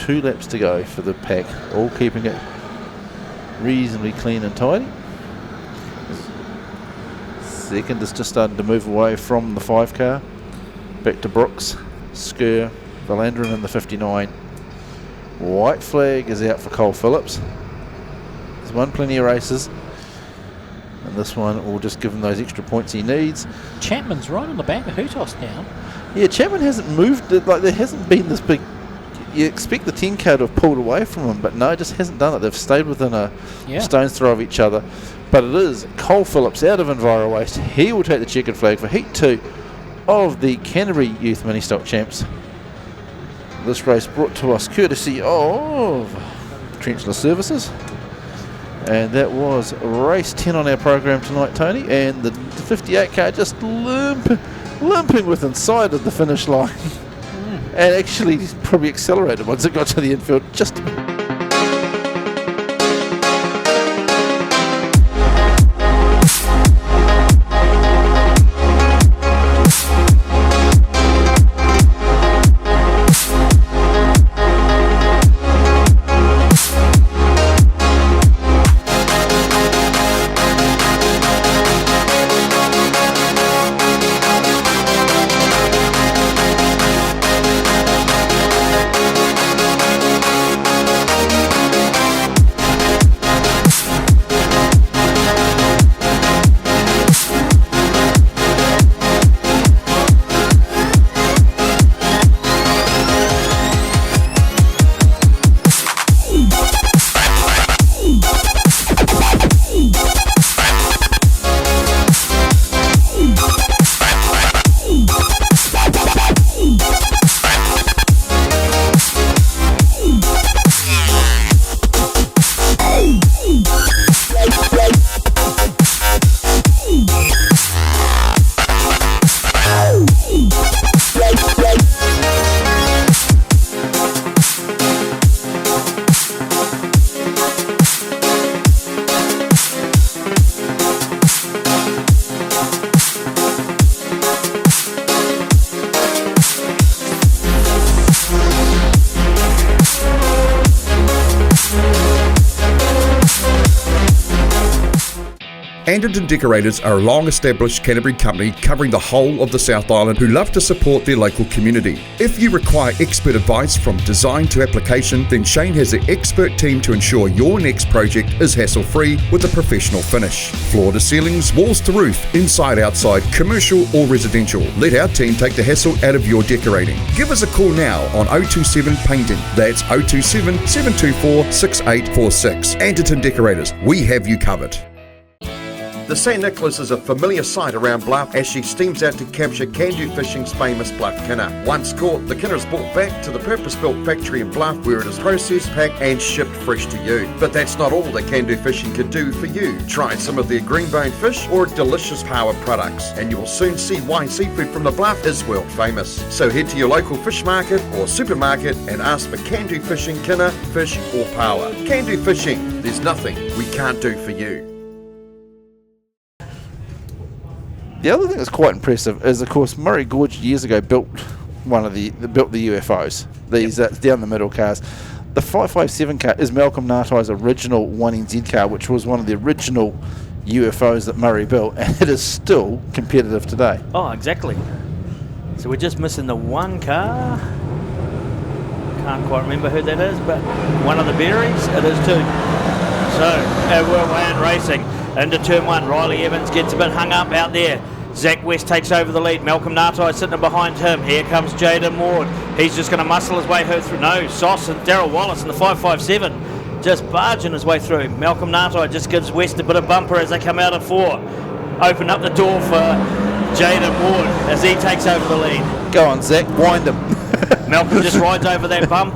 2 laps to go for the pack, all keeping it reasonably clean and tidy. Second is just starting to move away from the 5 car. Back to Brooks, Skur, Valandrin in the 59. White flag is out for Cole Phillips. He's won plenty of races, and this one will just give him those extra points he needs. Chapman's right on the back of Hootos now. Yeah, Chapman hasn't moved. Like, there hasn't been this big. You expect the 10 car to have pulled away from him, but no, just hasn't done it. They've stayed within a stone's throw of each other. But it is Cole Phillips out of Enviro Waste. He will take the checkered flag for Heat 2 of the Canterbury Youth Mini Stock Champs. This race brought to us courtesy of Trenchless Services. And that was race 10 on our program tonight, Tony. And the 58 car just limping with inside of the finish line. And actually probably accelerated once it got to the infield just a bit. Anderton Decorators are a long-established Canterbury company covering the whole of the South Island who love to support their local community. If you require expert advice from design to application, then Shane has the expert team to ensure your next project is hassle-free with a professional finish. Floor to ceilings, walls to roof, inside, outside, commercial or residential. Let our team take the hassle out of your decorating. Give us a call now on 027 Painting. That's 027 724 6846. Anderton Decorators, we have you covered. The St. Nicholas is a familiar sight around Bluff as she steams out to capture Can-Do Fishing's famous Bluff Kinner. Once caught, the Kinner is brought back to the purpose-built factory in Bluff where it is processed, packed and shipped fresh to you. But that's not all that Can-Do Fishing can do for you. Try some of their greenbone fish or delicious power products and you will soon see why seafood from the Bluff is world famous. So head to your local fish market or supermarket and ask for Can-Do Fishing Kinner, fish or power. Can-Do Fishing, there's nothing we can't do for you. The other thing that's quite impressive is, of course, Murray Gorge years ago built the UFOs. These down the middle cars. The 557 car is Malcolm Nartai's original 1NZ car, which was one of the original UFOs that Murray built, and it is still competitive today. Oh, exactly. So we're just missing the one car. Can't quite remember who that is, but one of the berries, it is too. So, we're away in racing. Into turn one, Riley Evans gets a bit hung up out there. Zach West takes over the lead. Malcolm Nartai sitting behind him. Here comes Jaden Ward. He's just going to muscle his way through. No, Sauce and Darryl Wallace in the 557 just barging his way through. Malcolm Nartai just gives West a bit of bumper as they come out of four. Open up the door for Jaden Ward as he takes over the lead. Go on, Zach, wind him. Malcolm just rides over that bump,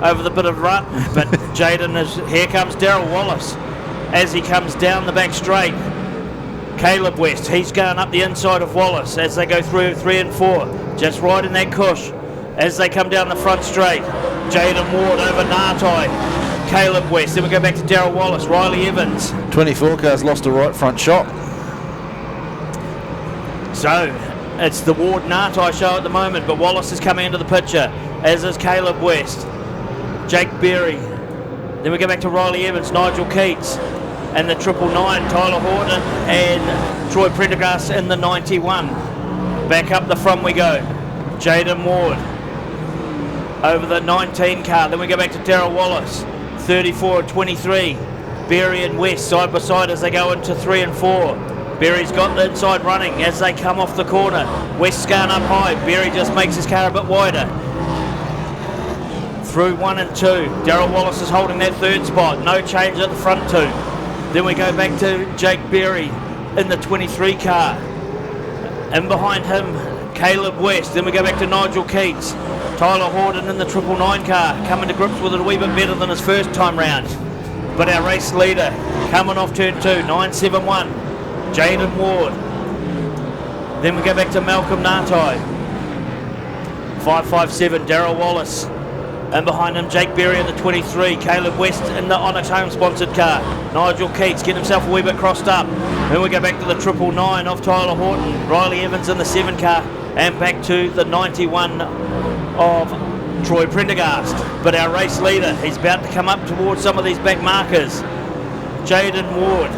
over the bit of rut. But Jaden is. Here comes Darryl Wallace as he comes down the back straight. Caleb West, he's going up the inside of Wallace as they go through 3 and 4. Just riding that cush as they come down the front straight. Jaden Ward over Nartai. Caleb West, then we go back to Darryl Wallace. Riley Evans. 24 cars lost a right front shot. So, it's the Ward Nartai show at the moment, but Wallace is coming into the picture, as is Caleb West. Jake Berry. Then we go back to Riley Evans, Nigel Keats, and the 999, Tyler Horton, and Troy Prendergast in the 91. Back up the front we go. Jaden Ward over the 19 car. Then we go back to Darryl Wallace, 34 and 23. Berry and West side by side as they go into 3 and 4. Berry's got the inside running as they come off the corner. West's going up high. Berry just makes his car a bit wider. Through 1 and 2. Darryl Wallace is holding that third spot. No change at the front 2. Then we go back to Jake Berry in the 23 car. And behind him, Caleb West. Then we go back to Nigel Keats. Tyler Horton in the 999 car, coming to grips with it a wee bit better than his first time round. But our race leader coming off turn 2, 971, Jaden Ward. Then we go back to Malcolm Nartai, 557, Darryl Wallace. And behind him, Jake Berry in the 23, Caleb West in the Onyx Home sponsored car. Nigel Keats getting himself a wee bit crossed up. Then we go back to the 999 of Tyler Horton, Riley Evans in the 7 car, and back to the 91 of Troy Prendergast. But our race leader, he's about to come up towards some of these back markers. Jaden Ward.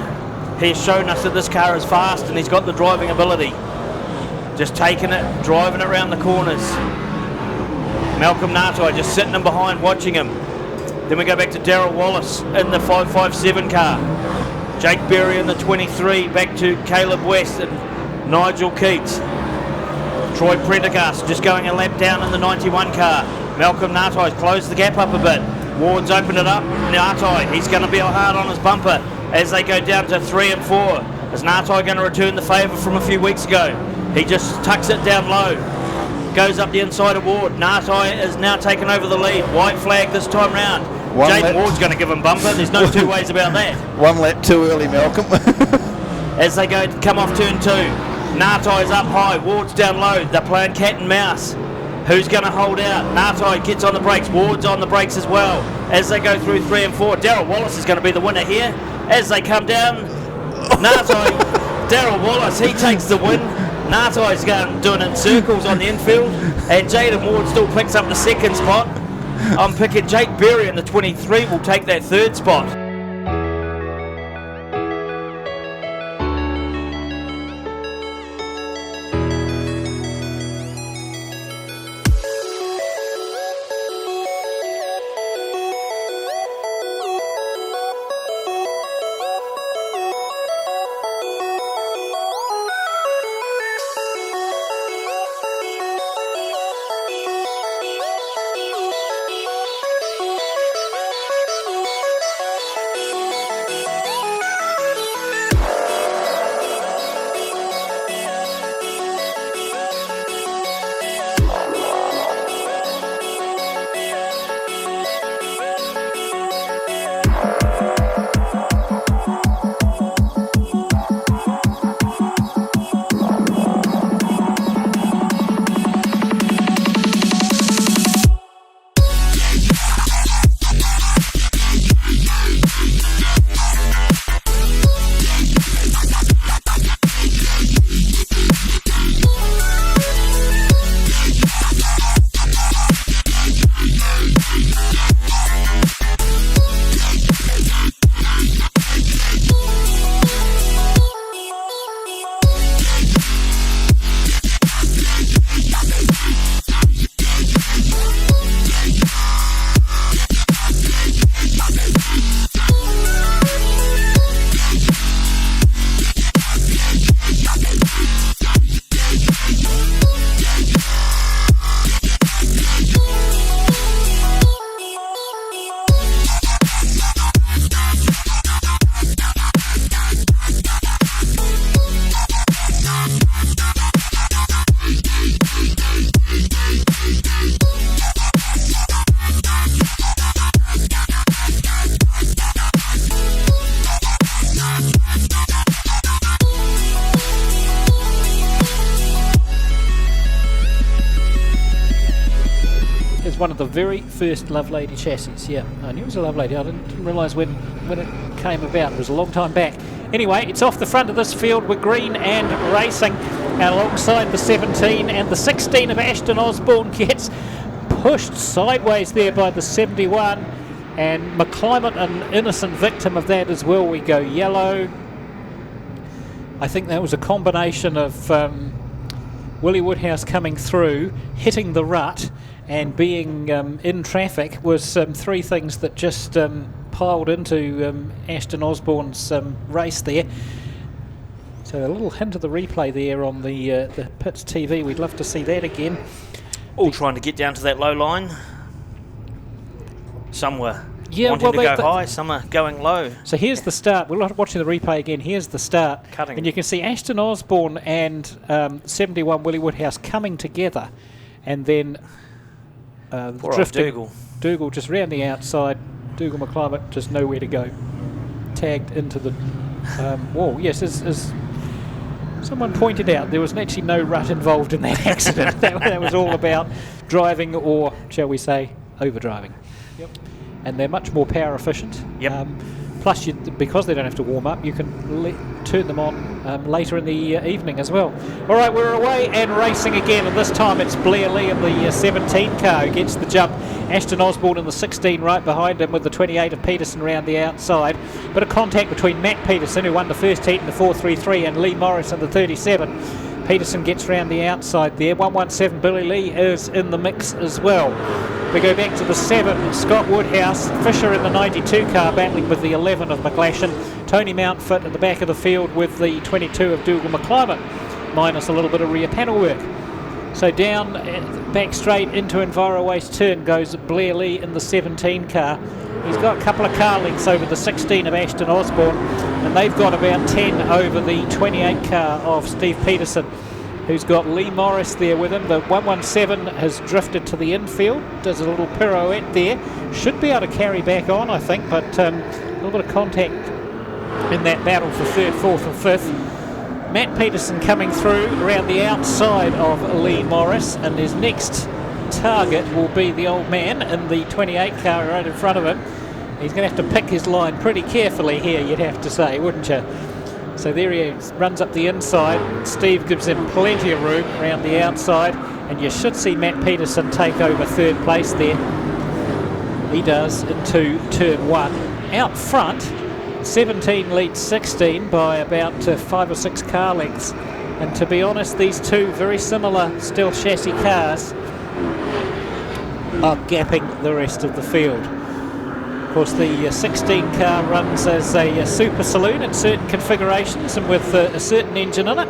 He has shown us that this car is fast and he's got the driving ability. Just taking it, driving it around the corners. Malcolm Nartai just sitting in behind watching him. Then we go back to Darryl Wallace in the 557 car. Jake Berry in the 23, back to Caleb West and Nigel Keats. Troy Prendergast just going a lap down in the 91 car. Malcolm Nartai's closed the gap up a bit. Ward's opened it up. Nartai, he's going to be hard on his bumper as they go down to 3 and 4. Is Nartai going to return the favour from a few weeks ago? He just tucks it down low. Goes up the inside of Ward. Nartai is now taking over the lead. White flag this time round. Jaden Ward's going to give him bumper. There's no two ways about that. 1 lap too early, Malcolm. As they come off turn 2. Nartai's up high. Ward's down low. They're playing cat and mouse. Who's going to hold out? Nartai gets on the brakes. Ward's on the brakes as well. As they go through 3 and 4. Darryl Wallace is going to be the winner here. As they come down, Darryl Wallace, he takes the win. Nartai's doing it in circles on the infield, and Jaden Ward still picks up the 2nd spot. I'm picking Jake Berry in the 23 will take that 3rd spot. One of the very first Lovelady chassis. Yeah, I knew it was a Lovelady. I didn't realise when it came about. It was a long time back. Anyway, it's off the front of this field with Green and Racing alongside the 17, and the 16 of Ashton Osborne gets pushed sideways there by the 71, and McClimate an innocent victim of that as well. We go yellow. I think that was a combination of Willie Woodhouse coming through, hitting the rut, and being in traffic was three things that just piled into Ashton Osborne's race there. So a little hint of the replay there on the Pits TV. We'd love to see that again. All trying to get down to that low line. Some were wanting to go high, some are going low. So here's the start. We're watching the replay again. Here's the start. Cutting. And you can see Ashton Osborne and 71 Willie Woodhouse coming together. And then drifting. Dougal just round the outside. Dougal McClimate just nowhere to go. Tagged into the wall. Yes, as someone pointed out, there was actually no rut involved in that accident. that was all about driving, or shall we say, overdriving. Yep. And they're much more power efficient. Yep. Plus, because they don't have to warm up, you can turn them on later in the evening as well. All right, we're away and racing again, and this time it's Blair Lee in the 17 car who gets the jump. Ashton Osborne in the 16 right behind him with the 28 of Peterson round the outside. Bit of contact between Matt Peterson, who won the first heat in the 4.33, and Lee Morris in the 37. Peterson gets round the outside there. 117 Billy Lee is in the mix as well. We go back to the 7, Scott Woodhouse, Fisher in the 92 car battling with the 11 of McGlashan, Tony Mountford at the back of the field with the 22 of Dougal McClimate, minus a little bit of rear panel work. So down, back straight into Enviro Waste turn goes Blair Lee in the 17 car. He's got a couple of car lengths over the 16 of Ashton Osborne, and they've got about 10 over the 28 car of Steve Peterson, who's got Lee Morris there with him. The 117 has drifted to the infield, does a little pirouette there. Should be able to carry back on, I think, but a little bit of contact in that battle for 3rd, 4th and 5th. Matt Peterson coming through around the outside of Lee Morris, and his next target will be the old man in the 28 car right in front of him. He's going to have to pick his line pretty carefully here, you'd have to say, wouldn't you? So there he is, runs up the inside. Steve gives him plenty of room around the outside, and you should see Matt Peterson take over 3rd place there. He does into turn 1. Out front, 17 leads 16 by about 5 or 6 car lengths. And to be honest, these two very similar stealth chassis cars are gapping the rest of the field. Of course, the 16 car runs as a super saloon in certain configurations and with a certain engine in it,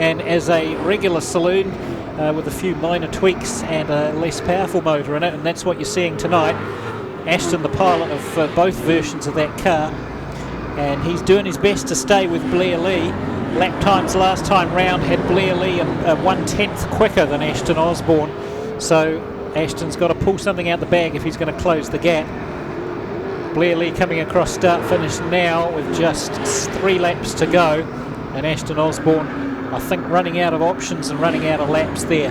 and as a regular saloon with a few minor tweaks and a less powerful motor in it, and that's what you're seeing tonight. Ashton, the pilot of both versions of that car, and he's doing his best to stay with Blair Lee. Lap times last time round had Blair Lee 1/10 quicker than Ashton Osborne, so Ashton's got to pull something out the bag if he's going to close the gap. Blair Lee coming across start finish now with just 3 laps to go, and Ashton Osborne, I think, running out of options and running out of laps there.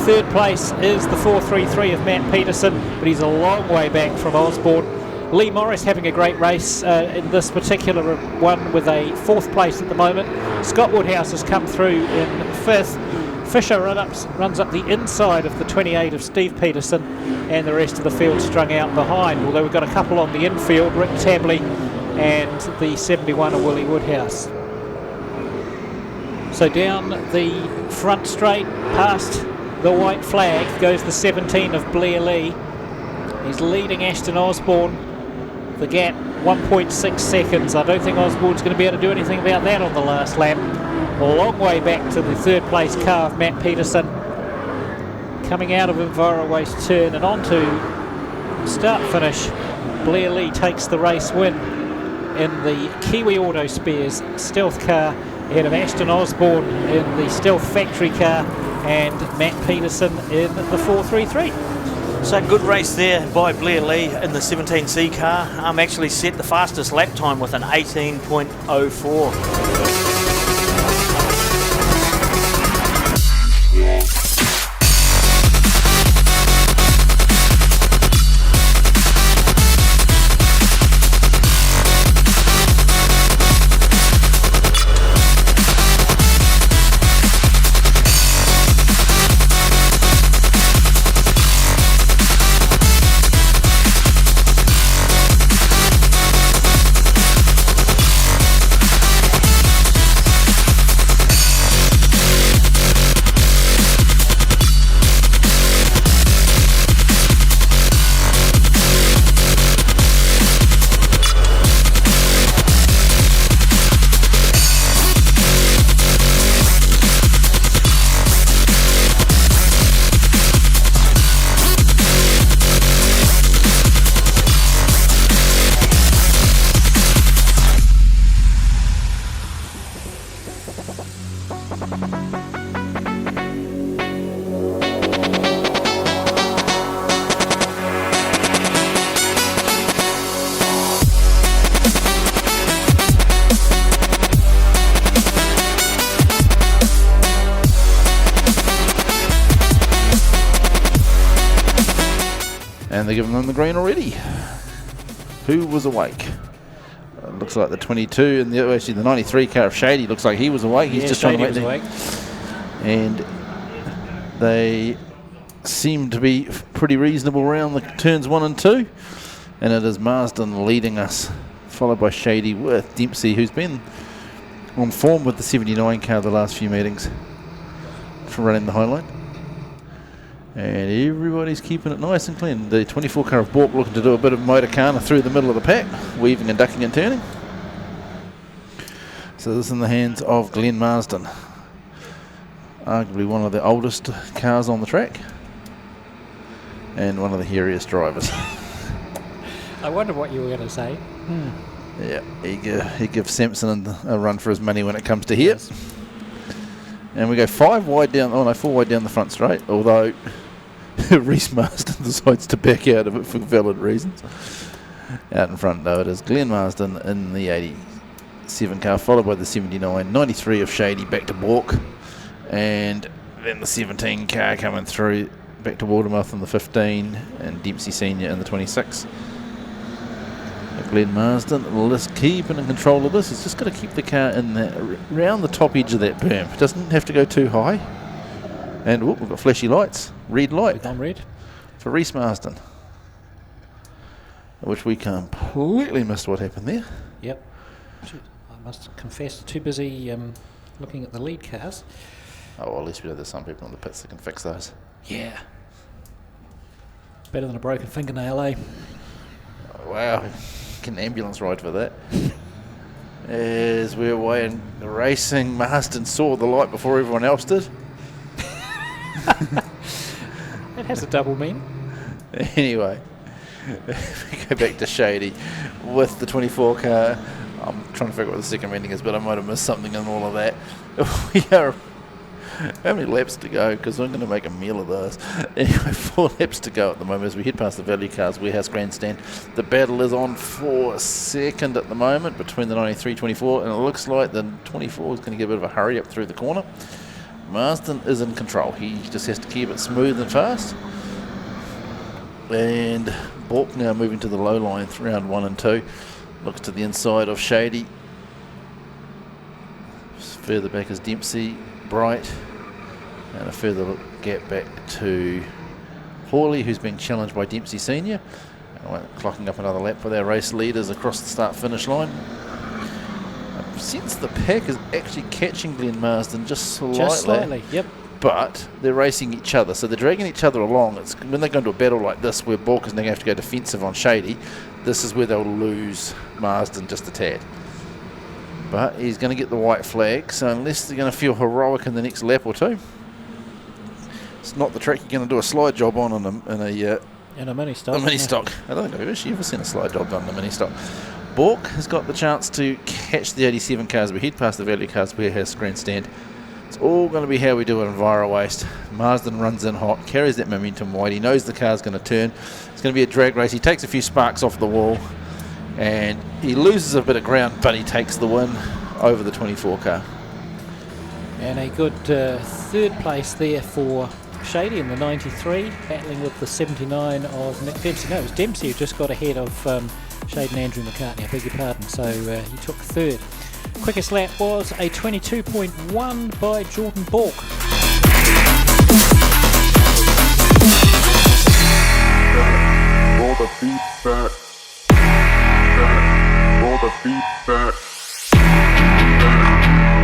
3rd place is the 4.33 of Matt Peterson, but he's a long way back from Osborne. Lee Morris having a great race in this particular one with a 4th place at the moment. Scott Woodhouse has come through in 5th. Fisher runs up the inside of the 28 of Steve Peterson, and the rest of the field strung out behind, although we've got a couple on the infield, Rick Tabley and the 71 of Willie Woodhouse. So down the front straight past the white flag goes the 17 of Blair Lee. He's leading Ashton Osborne. The gap 1.6 seconds. I don't think Osborne's going to be able to do anything about that on the last lap. A long way back to the 3rd place car of Matt Peterson. Coming out of Enviro Waste turn and on to start finish, Blair Lee takes the race win in the Kiwi Auto Spares Stealth car ahead of Ashton Osborne in the Stealth Factory car and Matt Peterson in the 4.33. So good race there by Blair Lee in the 17C car. Actually set the fastest lap time with an 18.04. And they're giving them the green already. Who was awake? Looks like the 22 and actually the 93 car of Shady looks like he was awake. He's just trying to make awake. And they seem to be pretty reasonable around the turns 1 and 2. And it is Marsden leading us, followed by Shady with Dempsey, who's been on form with the 79 car the last few meetings for running the highline. And everybody's keeping it nice and clean. The 24 car of Bork looking to do a bit of motorcana through the middle of the pack, weaving and ducking and turning. So this is in the hands of Glenn Marsden, arguably one of the oldest cars on the track and one of the hairiest drivers. I wonder what you were going to say. Yeah, he gives Sampson a run for his money when it comes to here. And we go 4 wide down the front straight, although Reese Marsden decides to back out of it for valid reasons. Out in front, though, it is Glenn Marsden in the 87 car, followed by the 79, 93 of Shady back to Bork, and then the 17 car coming through back to Watermouth in the 15, and Dempsey Senior in the 26. Glenn Marsden, keeping in control of this. He's just got to keep the car in there, around the top edge of that berm. It doesn't have to go too high. And we've got flashy lights. Red light. On red. For Reese Marsden. Which we completely missed what happened there. Yep. I must confess, too busy looking at the lead cars. Oh, well, at least we know there's some people in the pits that can fix those. Yeah. Better than a broken fingernail, eh? Oh, wow. Get an ambulance ride for that. As we're away and racing, Marsden saw the light before everyone else did. It has a double meaning. Anyway, we go back to Shady with the 24 car. I'm trying to figure out what the second meaning is, but I might have missed something in all of that. We are... How many laps to go? Because I'm going to make a meal of those. Anyway, 4 laps to go at the moment as we head past the Value Cars Warehouse Grandstand. The battle is on for second at the moment between the 93-24, and it looks like the 24 is going to get a bit of a hurry up through the corner. Marsden is in control. He just has to keep it smooth and fast. And Bork now moving to the low line, round 1 and 2. Looks to the inside of Shady. Further back is Dempsey, Bright, and a further gap back to Hawley, who's being challenged by Dempsey Senior. Clocking up another lap with our race leaders across the start-finish line. Since the pack is actually catching Glenn Marsden just slightly. Just slightly, yep. But they're racing each other, so they're dragging each other along. It's when they go into a battle like this, where Bork is now going to have to go defensive on Shady, this is where they'll lose Marsden just a tad. But he's going to get the white flag, so unless they're going to feel heroic in the next lap or two, it's not the track you're going to do a slide job on in a mini stock. A mini stock. I don't think I've actually ever seen a slide job done in a mini stock. Bork has got the chance to catch the 87 cars. We head past the Value Cars Warehouse Grandstand. It's all going to be how we do it in Enviro Waste. Marsden runs in hot, carries that momentum wide. He knows the car's going to turn. It's going to be a drag race. He takes a few sparks off the wall, and he loses a bit of ground, but he takes the win over the 24 car. And a good third place there for Shady in the 93, battling with the 79 of Nick Dempsey. No, it was Dempsey who just got ahead of Shade and Andrew McCartney, I beg your pardon. So he took third. Quickest lap was a 22.1 by Jordan Bork. Roll the beat back. Roll the beat back.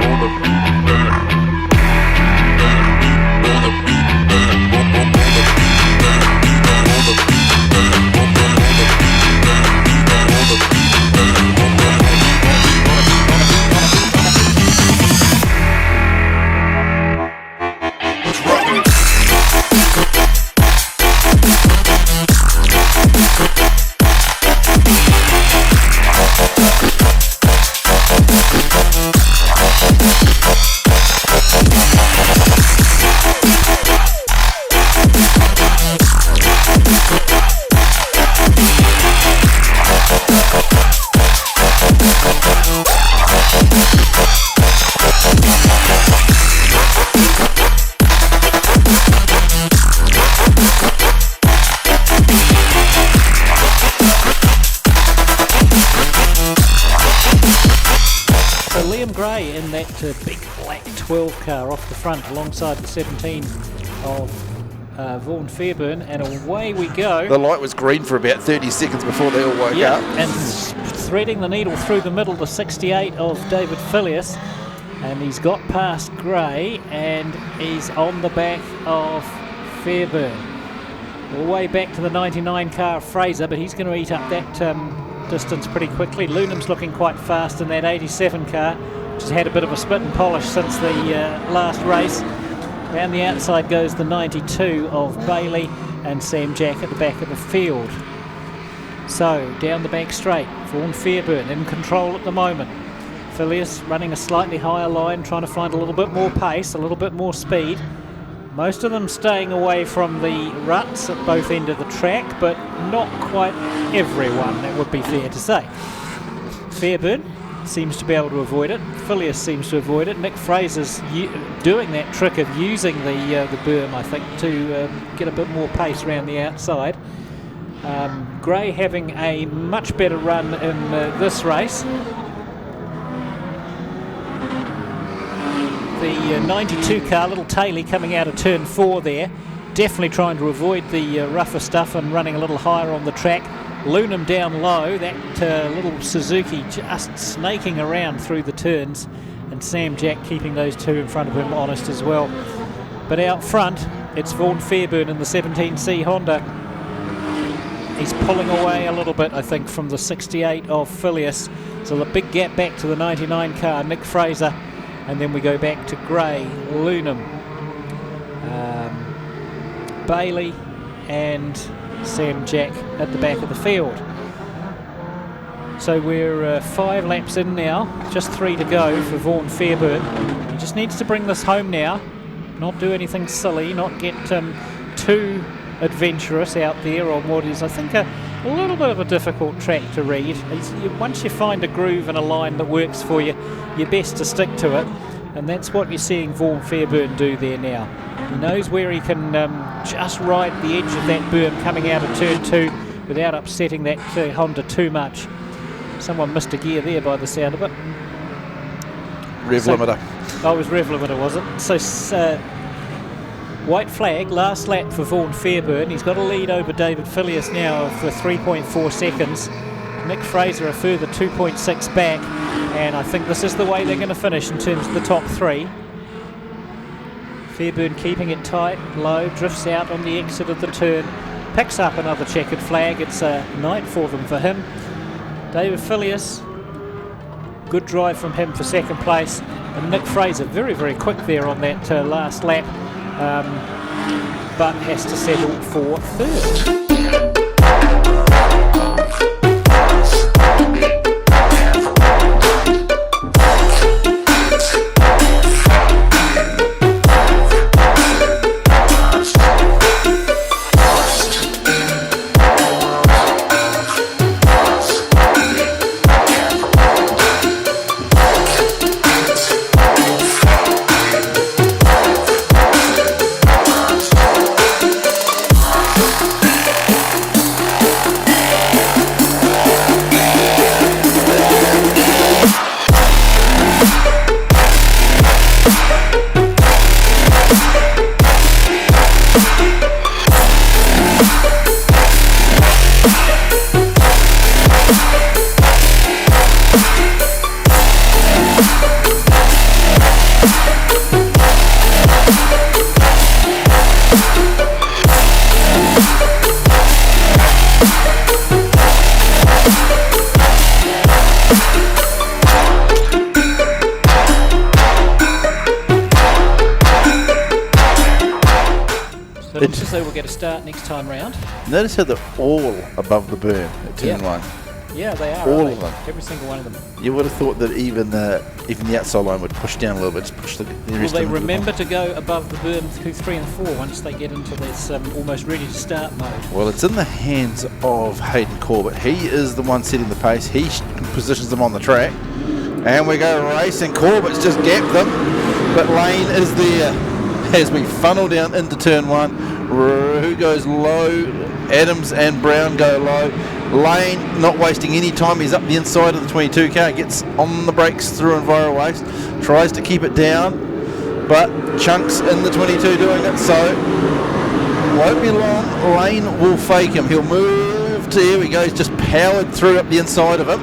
Roll the beat back. Roll the beat back. Roll the beat back. Roll the beat back. Roll the beat back. Roll the beat back. Roll the beat back. Colin Gray in that big black 12 car off the front alongside the 17 of Vaughan Fairburn, and away we go. The light was green for about 30 seconds before they all woke up. And threading the needle through the middle, the 68 of David Filius, and he's got past Gray and he's on the back of Fairburn. All the way back to the 99 car of Fraser, but he's going to eat up that distance pretty quickly. Lunam's looking quite fast in that 87 car, which has had a bit of a spit and polish since the last race. Round the outside goes the 92 of Bailey and Sam Jack at the back of the field. So down the back straight, Vaughan Fairburn in control at the moment. Filius running a slightly higher line, trying to find a little bit more pace, a little bit more speed. Most of them staying away from the ruts at both ends of the track, but not quite everyone, that would be fair to say. Fairburn seems to be able to avoid it. Filius seems to avoid it. Nick Fraser's doing that trick of using the berm, I think, to get a bit more pace around the outside. Gray having a much better run in this race. The 92 car, Little Taylor, coming out of turn 4 there, definitely trying to avoid the rougher stuff and running a little higher on the track. Lunam down low, that little Suzuki just snaking around through the turns, and Sam Jack keeping those two in front of him honest as well. But out front, it's Vaughan Fairburn in the 17C Honda. He's pulling away a little bit, I think, from the 68 of Filius. So the big gap back to the 99 car, Nick Fraser, and then we go back to Gray, Lunam, Bailey and Sam Jack at the back of the field. So we're 5 laps in now, just 3 to go for Vaughan Fairburn. He just needs to bring this home now, not do anything silly, not get too adventurous out there on what is, I think, a little bit of a difficult track to read. Once you find a groove and a line that works for you, you're best to stick to it, and that's what you're seeing Vaughan Fairburn do there now. He knows where he can just ride the edge of that berm coming out of turn 2 without upsetting that Honda too much. Someone missed a gear there by the sound of it. Rev limiter. Oh, it was rev limiter, was it? So white flag, last lap for Vaughan Fairburn. He's got a lead over David Filius now of 3.4 seconds. Nick Fraser a further 2.6 back, and I think this is the way they're going to finish in terms of the top 3. Fairburn keeping it tight, low, drifts out on the exit of the turn, picks up another checkered flag. It's a night for them for him. David Filius, good drive from him for second place, and Nick Fraser very, very quick there on that last lap, but has to settle for third. Looks as though we'll get a start next time round. Notice how they're all above the berm at turn 1. Yeah, they are. All of them. Every single one of them. You would have thought that even the outside line would push down a little bit, just push the rest Will of they them remember to go above the berm through 3 and 4 once they get into this almost ready to start mode? Well, it's in the hands of Hayden Corbett. He is the one setting the pace. He positions them on the track. And we go racing. Corbett's just gapped them, but Lane is there. as we funnel down into turn 1. Who goes low? Adams and Brown go low. Lane not wasting any time. He's up the inside of the 22 car. Gets on the brakes through Enviro Waste. Tries to keep it down. But Chunks in the 22 doing it. So won't be long. Lane will fake him. He'll move to, here we go. He's just powered through up the inside of him.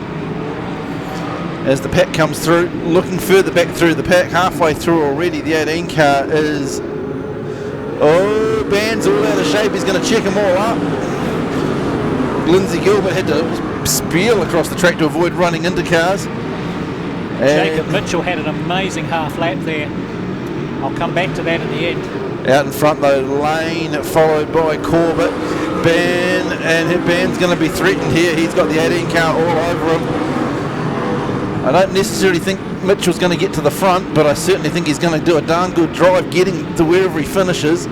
As the pack comes through, looking further back through the pack, halfway through already. The 18 car is, Band's all out of shape. He's going to check them all up. Lindsay Gilbert had to spiel across the track to avoid running into cars. Jacob Mitchell had an amazing half lap there. I'll come back to that at the end. Out in front though, Lane followed by Corbett. Band's going to be threatened here. He's got the 18 car all over him. I don't necessarily think Mitchell's going to get to the front, but I certainly think he's going to do a darn good drive getting to wherever he finishes.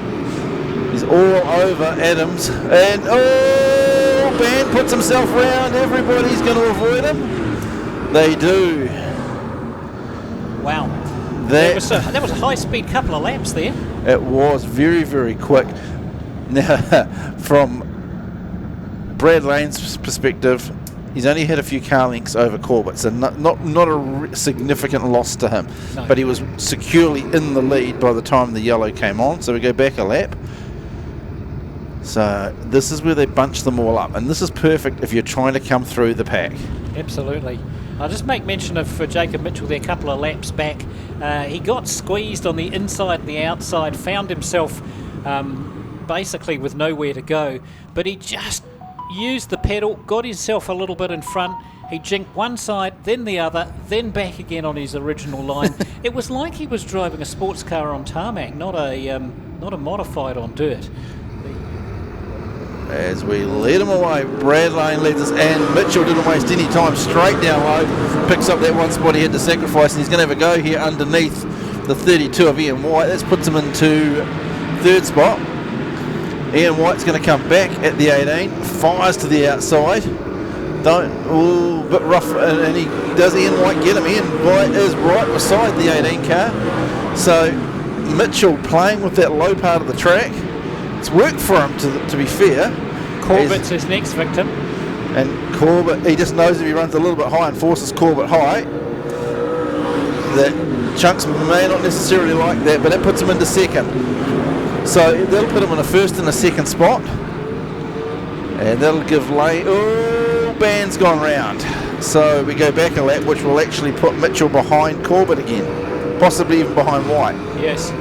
He's all over Adams. And, Band puts himself round. Everybody's going to avoid him. They do. Wow. That was a high-speed couple of laps there. It was very, very quick. Now, from Brad Lane's perspective, he's only had a few car lengths over Corbett, so not a significant loss to him. No. But he was securely in the lead by the time the yellow came on, so we go back a lap. So this is where they bunch them all up, and this is perfect if you're trying to come through the pack. Absolutely. I'll just make mention of Jacob Mitchell there a couple of laps back. He got squeezed on the inside and the outside, found himself basically with nowhere to go, but he just used the pedal, got himself a little bit in front. He jinked one side, then the other, then back again on his original line. It was like he was driving a sports car on tarmac, not a modified on dirt. As we lead him away, Brad Lane leads us, and Mitchell didn't waste any time, straight down low, picks up that one spot he had to sacrifice, and he's going to have a go here underneath the 32 of Ian White. That puts him into third spot. Ian White's going to come back at the 18, fires to the outside, bit rough, and he does. Ian White get him. Ian White is right beside the 18 car, so Mitchell playing with that low part of the track. It's worked for him, to be fair. Corbett's his next victim. And Corbett, he just knows if he runs a little bit high and forces Corbett high, that Chunks may not necessarily like that, but that puts him into second. So that'll put him in a first and a second spot. And that'll give Band's gone round. So we go back a lap, which will actually put Mitchell behind Corbett again. Possibly even behind White. Yes.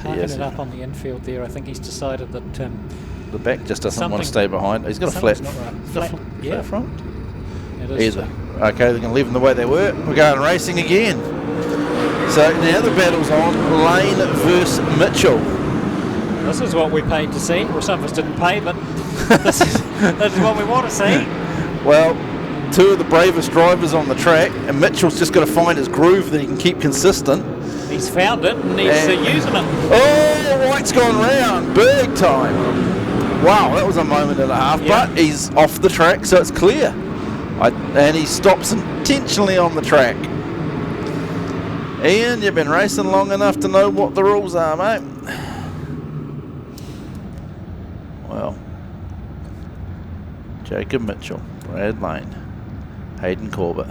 Parking it up on the infield there. I think he's decided that the back just doesn't want to stay behind. He's got a flat front. It is. Either. Okay, they're going to leave them the way they were. We're going racing again. So now the battle's on. Lane versus Mitchell. This is what we paid to see. Well, some of us didn't pay, but this is what we want to see. Well, two of the bravest drivers on the track, and Mitchell's just got to find his groove that he can keep consistent. He's found it, and he's using it. Oh, White's gone round, big time. Wow, that was a moment and a half, but he's off the track, so it's clear. And he stops intentionally on the track. Ian, you've been racing long enough to know what the rules are, mate. Well, Jacob Mitchell, Brad Lane, Hayden Corbett.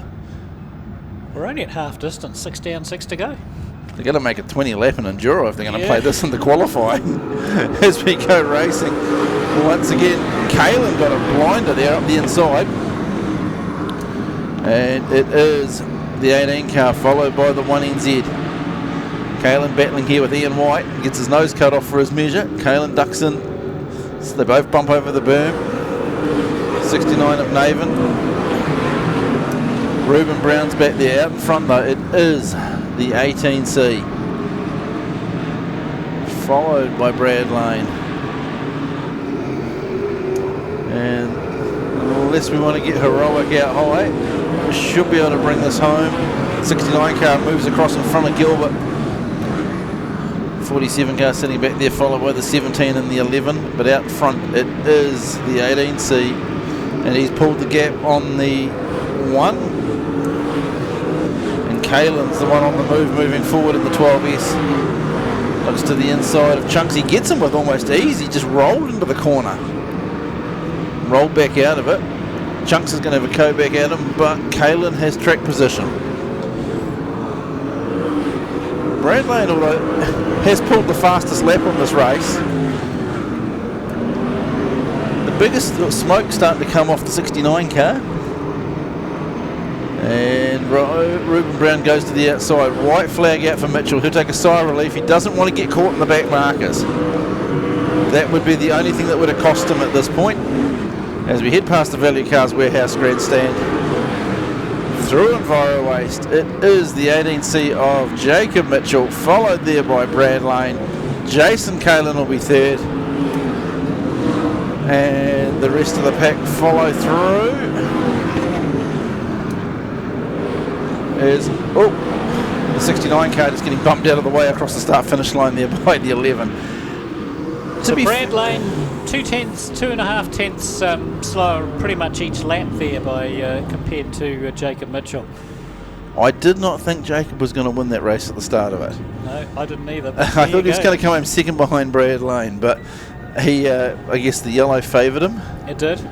We're only at half distance, 6 down, 6 to go. They're going to make a 20 lap in Enduro if they're going to play this into qualifying as we go racing. Once again, Kalen got a blinder there up the inside. And it is the 18 car followed by the 1NZ. Kalen battling here with Ian White. Gets his nose cut off for his measure. Kalen ducks in. So they both bump over the berm. 69 of Navan. Reuben Brown's back there. Out in front though, it is the 18C, followed by Brad Lane. And unless we want to get heroic out high, we should be able to bring this home. 69 car moves across in front of Gilbert. 47 car sitting back there, followed by the 17 and the 11. But out front it is the 18C, and he's pulled the gap on the 1. Kalen's the one on the move, moving forward in the 12S. Looks to the inside of Chunks. He gets him with almost ease. He just rolled into the corner. Rolled back out of it. Chunks is going to have a go back at him, but Kalen has track position. Brad Lane, although, has pulled the fastest lap on this race. The biggest smoke starting to come off the 69 car. And Ruben Brown goes to the outside. White flag out for Mitchell. He'll take a sigh of relief. He doesn't want to get caught in the back markers. That would be the only thing that would have cost him at this point. As we head past the Value Cars Warehouse grandstand, through Enviro Waste, it is the 18C of Jacob Mitchell, followed there by Brad Lane. Jason Kalen will be third. And the rest of the pack follow through. The 69 car just getting bumped out of the way across the start-finish line there by the 11. So Brad Lane, 2.5 tenths slower pretty much each lap there by compared to Jacob Mitchell. I did not think Jacob was going to win that race at the start of it. No, I didn't either. I thought he was going to come home second behind Brad Lane, but he, I guess the yellow favoured him. It did.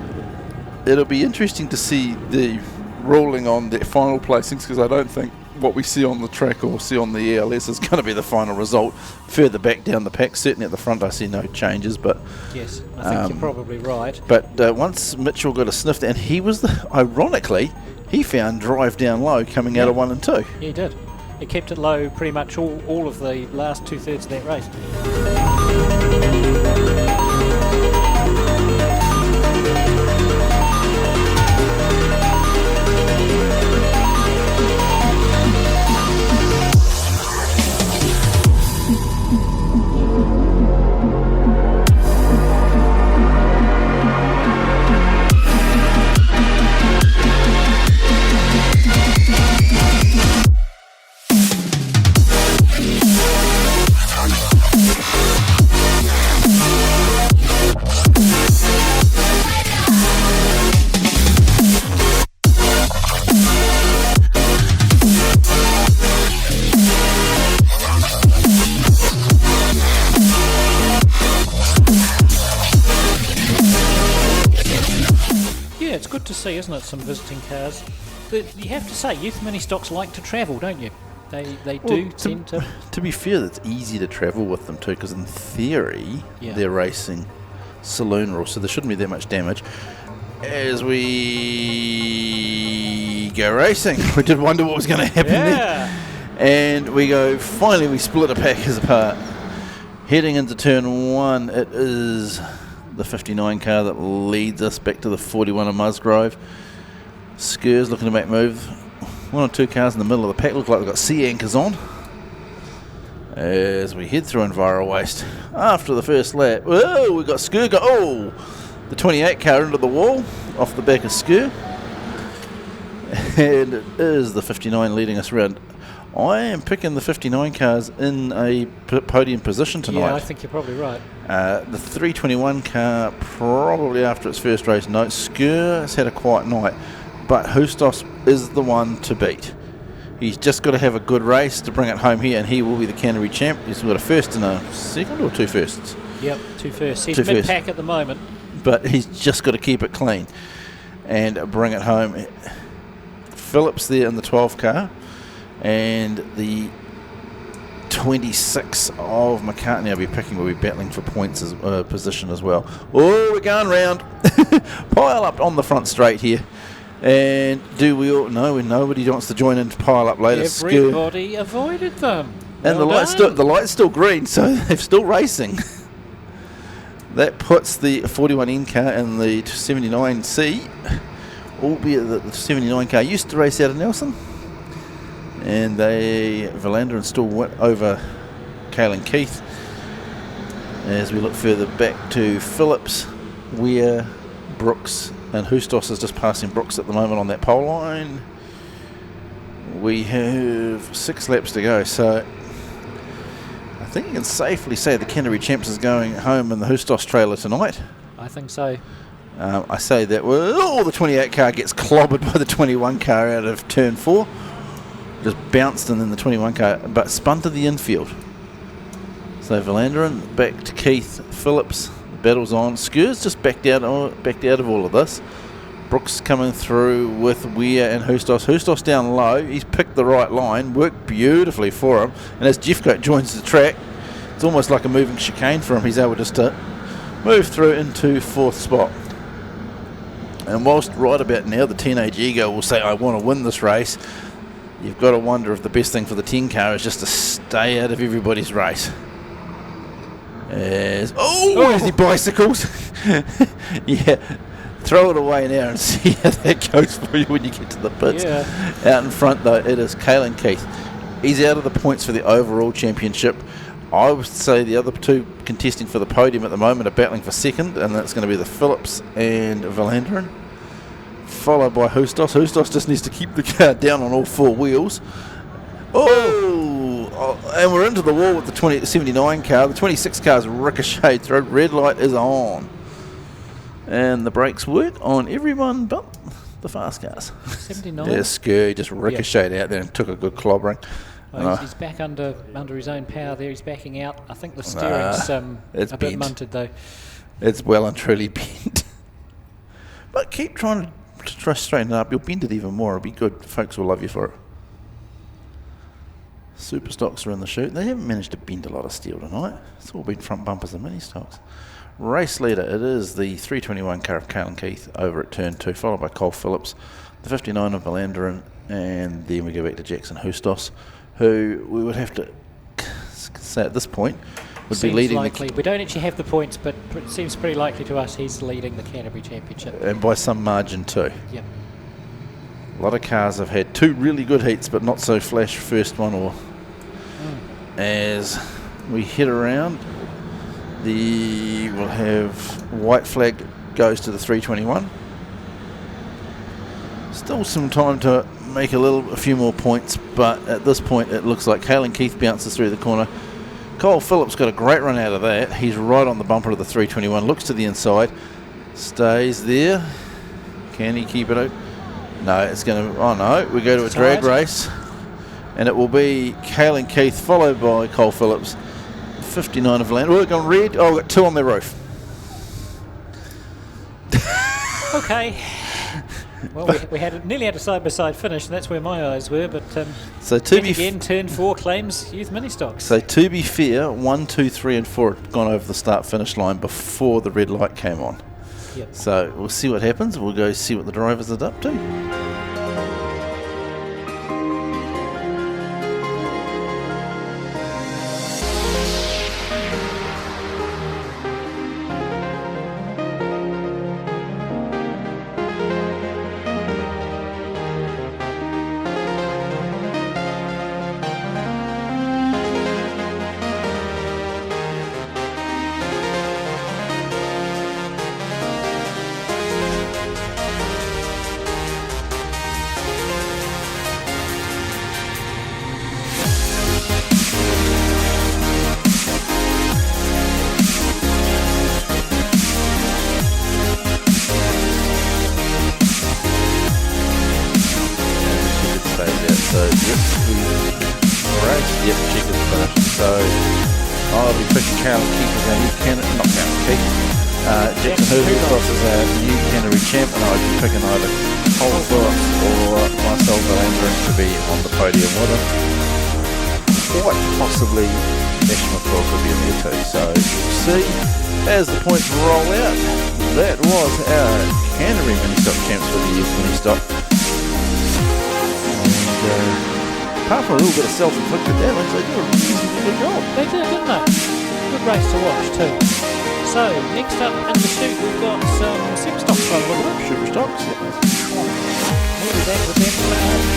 It'll be interesting to see the ruling on the final placings, because I don't think what we see on the track or see on the ELS is going to be the final result. Further back down the pack, certainly at the front I see no changes, but yes, I think you're probably right. But once Mitchell got a sniff, and he was ironically he found drive down low coming out of 1 and 2. Yeah, he did. He kept it low pretty much all of the last 2/3 of that race. To see, isn't it, some visiting cars. But you have to say, youth mini stocks like to travel, don't you? They do tend to. To be fair, it's easy to travel with them too, because in theory they're racing saloon rules, so there shouldn't be that much damage. As we go racing, we did wonder what was going to happen there. And we go, finally we split the packers apart. Heading into turn 1, it is the 59 car that leads us back to the 41 of Musgrove. Skir's looking to make move. 1 or 2 cars in the middle of the pack look like they've got sea anchors on. As we head through Enviro Waste after the first lap. Oh, we've got Skir go. Oh, the 28 car into the wall off the back of Skir. And it is the 59 leading us around. I am picking the 59 cars in a podium position tonight. Yeah, I think you're probably right. The 321 car, probably after its first race note. Skir has had a quiet night, but Hustos is the one to beat. He's just got to have a good race to bring it home here, and he will be the Canterbury champ. He's got a first and a second, or 2 firsts? Yep, 2 firsts. He's mid-pack at the moment. But he's just got to keep it clean and bring it home. Phillips there in the 12 car. And the 26 of McCartney will be battling for points as position as well. Oh, we're going round. Pile up on the front straight here. And do we all... No, nobody wants to join in to pile up later. Everybody avoided them. And the light's still green, so they're still racing. That puts the 41N car and the 79C, albeit that the 79 car used to race out of Nelson. And Verlander and still went over Kalen Keith. As we look further back to Phillips, where Brooks and Hustos is just passing Brooks at the moment on that pole line. We have 6 laps to go, so I think you can safely say the Canterbury Champs is going home in the Hustos trailer tonight. I think so. I say that the 28 car gets clobbered by the 21 car out of turn 4. just bounced in the 21 car, but spun to the infield. So Valanderen back to Keith Phillips. The battle's on. Skurs just backed out of all of this. Brooks coming through with Weir and Hustos. Hustos down low. He's picked the right line. Worked beautifully for him. And as Jeffcoat joins the track, it's almost like a moving chicane for him. He's able just to move through into 4th spot. And whilst right about now the teenage ego will say, I want to win this race, you've got to wonder if the best thing for the 10 car is just to stay out of everybody's race. As he bicycles. Yeah, throw it away now and see how that goes for you when you get to the pits. Yeah. Out in front though, it is Caelan Keith. He's out of the points for the overall championship. I would say the other two contesting for the podium at the moment are battling for second, and that's going to be the Phillips and Valanderen, followed by Hustos. Hustos just needs to keep the car down on all 4 wheels. And we're into the wall with the 79 car. The 26 car's ricocheted through. Red light is on. And the brakes work on everyone but the fast cars. 79? Yeah, Skur just ricocheted out there and took a good clobbering. Oh, he's back under his own power there. He's backing out. I think the steering's it's a bit bent. munted though. It's well and truly bent. But keep trying to straighten it up. You'll bend it even more. It'll be good. Folks will love you for it. Super stocks are in the chute. They haven't managed to bend a lot of steel tonight. It's all been front bumpers and mini stocks. Race leader, it is the 321 car of Caelan Keith over at turn 2, followed by Cole Phillips, the 59 of Valanderen, and then we go back to Jackson Hustos, who we would have to say at this point would Seems be leading likely. We don't actually have the points, but it seems pretty likely to us he's leading the Canterbury Championship. and by some margin too. Yep. A lot of cars have had 2 really good heats, but not so flash first one. Or as we head around, we'll have white flag goes to the 321. Still some time to make a few more points, but at this point it looks like Caelan Keith bounces through the corner. Cole Phillips got a great run out of that. He's right on the bumper of the 321, looks to the inside, stays there. Can he keep it out? No, it's going to... Oh no, we go to a drag race, and it will be Caelan Keith followed by Cole Phillips, 59 of land. We're going red. Oh, we've got 2 on their roof. Okay. Well, we nearly had a side-by-side finish, and that's where my eyes were, but so again, turn 4 claims youth mini stocks. So to be fair, 1, 2, 3 and 4 had gone over the start-finish line before the red light came on. Yep. So we'll see what happens. We'll go see what the drivers are up to. Jackson Hustos is our new Canterbury champ, and I'd be picking either Cole Phillips or Marcel Valanderen to be on the podium with him. Quite possibly Ash McCall could be in there too, so we'll see as the points roll out. That was our Canterbury mini-stock champs for the year's mini-stock. And apart from a little bit of self-inflicted damage, they did a reasonably good job. They did, didn't they? Good race to watch too. So, next up in the chute we've got some super stocks by the look of it. Super stocks, yeah. We'll be back with them in a few minutes.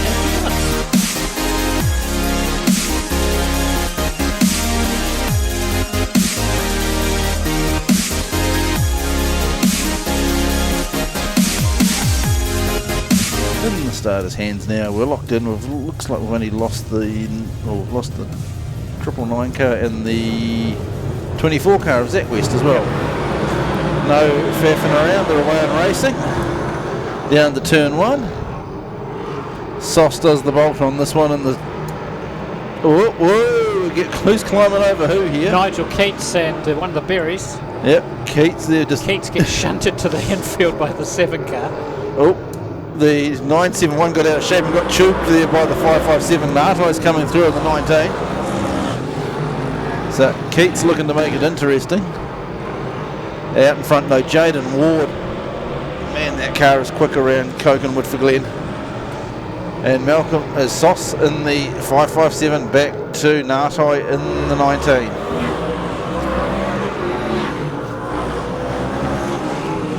In the starter's hands now, we're locked in. Looks like we've only lost the 999 car and the 24 car of Zach West as well. No faffing around, they're away and racing. Down to turn 1. Sauce does the bolt on this one, and the whoa, who's climbing over who here? Nigel Keats and one of the Berries. Yep, Keats there. Just Keats gets shunted to the infield by the 7 car. oh, the 971 got out of shape and got tubed there by the 557. Nartai's coming through on the 19. So Keats looking to make it interesting. Out in front, no, Jaden Ward. Man, that car is quick around Koken Woodford Glen. And Malcolm is Sauce in the 557, back to Nartai in the 19.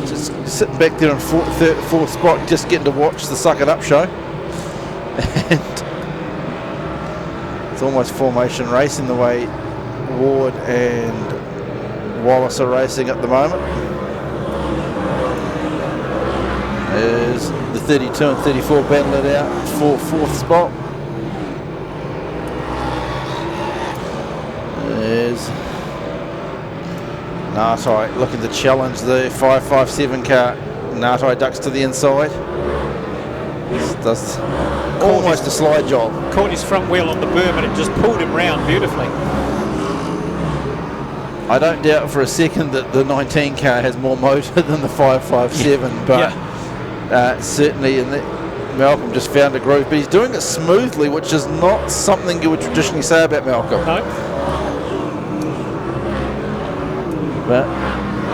Just sitting back there in fourth spot, just getting to watch the Suck It Up show. And it's almost formation racing the way Ward and Wallace are racing at the moment. As the 32 and 34 battle it out for fourth spot. There's Nartai looking to challenge the 557 car. Nartai ducks to the inside. This does almost a slide job. Caught his front wheel on the berm and it just pulled him round beautifully. I don't doubt for a second that the 19 car has more motor than the 557, but certainly Malcolm just found a groove, but he's doing it smoothly, which is not something you would traditionally say about Malcolm. No. But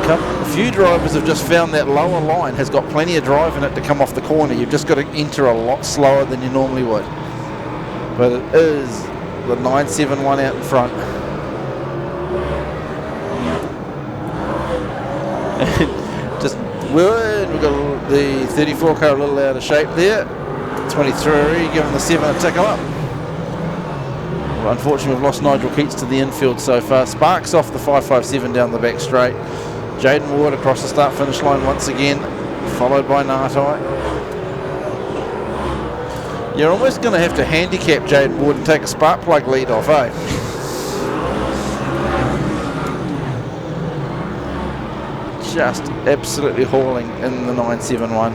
a few drivers have just found that lower line has got plenty of drive in it to come off the corner. You've just got to enter a lot slower than you normally would. But it is the 971 out in front. Just we've got the 34 car a little out of shape there. 23 giving the 7 a tickle up. Well, unfortunately we've lost Nigel Keats to the infield so far. Sparks off the 557 down the back straight. Jaden Ward across the start finish line once again, followed by Nartai. You're almost going to have to handicap Jaden Ward and take a spark plug lead off, eh? Just absolutely hauling in the 971.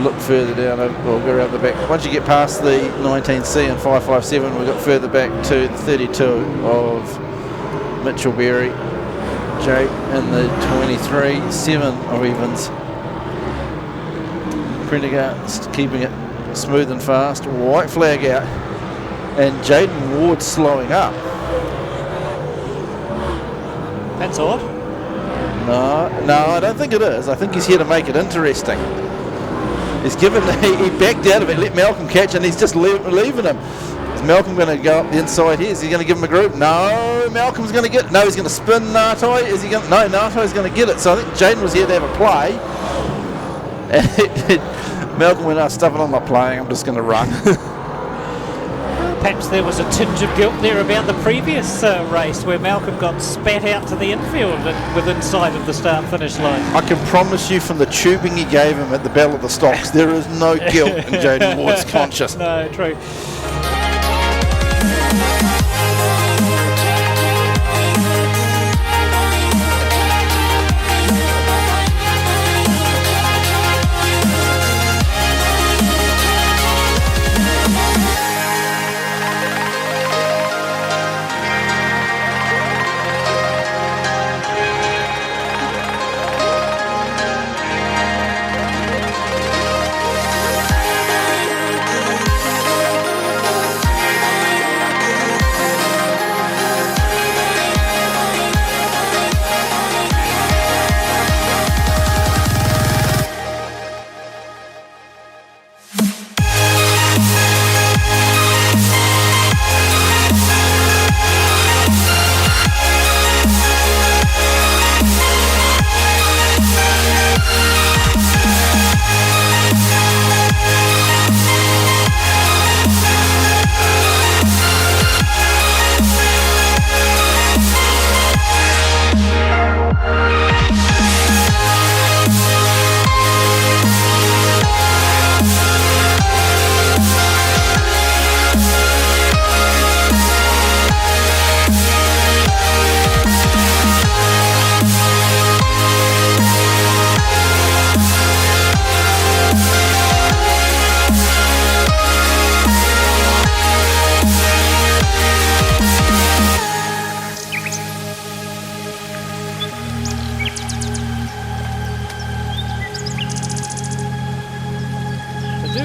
Look further down, we'll go around the back. Once you get past the 19C and 557, we've got further back to the 32 of Mitchell Berry, Jake in the 23, 7 of Evans. Prendergast keeping it smooth and fast. White flag out, and Jaden Ward slowing up. That's odd. No, I don't think it is. I think he's here to make it interesting. He's given, he backed out of it, let Malcolm catch, and he's just leaving him. Is Malcolm going to go up the inside here? Is he going to give him a group? No, Malcolm's going to get it. No, he's going to spin Nartai. Is he going to? No, Nartai's going to get it. So I think Jaden was here to have a play. And Malcolm went, "Oh, stuff it, I'm not playing, I'm just going to run." Perhaps there was a tinge of guilt there about the previous race where Malcolm got spat out to the infield within sight of the start-finish line. I can promise you from the tubing he gave him at the Battle of the Stocks, there is no guilt in Jaden Ward's conscience. No, true.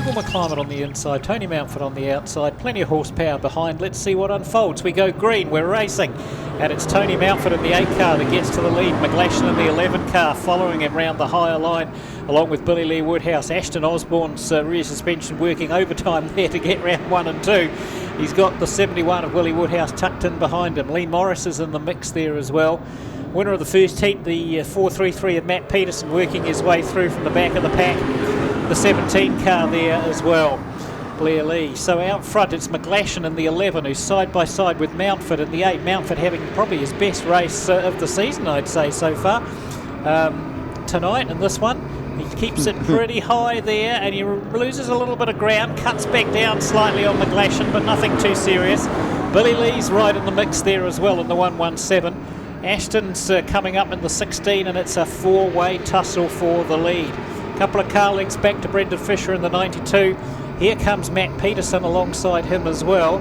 Dougal McClimate on the inside, Tony Mountford on the outside, plenty of horsepower behind. Let's see what unfolds. We go green, we're racing, and it's Tony Mountford in the 8 car that gets to the lead. McGlashan in the 11 car following him round the higher line, along with Billy Lee Woodhouse. Ashton Osborne's rear suspension working overtime there to get round 1 and 2. He's got the 71 of Willie Woodhouse tucked in behind him. Lee Morris is in the mix there as well. Winner of the first heat, the 433 of Matt Peterson, working his way through from the back of the pack. The 17 car there as well, Blair Lee. So out front it's McGlashan in the 11, who's side by side with Mountford in the 8. Mountford having probably his best race of the season, I'd say, so far. Tonight in this one, he keeps it pretty high there, and he loses a little bit of ground, cuts back down slightly on McGlashan, but nothing too serious. Billy Lee's right in the mix there as well in the 117. Ashton's coming up in the 16, and it's a 4-way tussle for the lead. Couple of car lengths back to Brendan Fisher in the 92. Here comes Matt Peterson alongside him as well.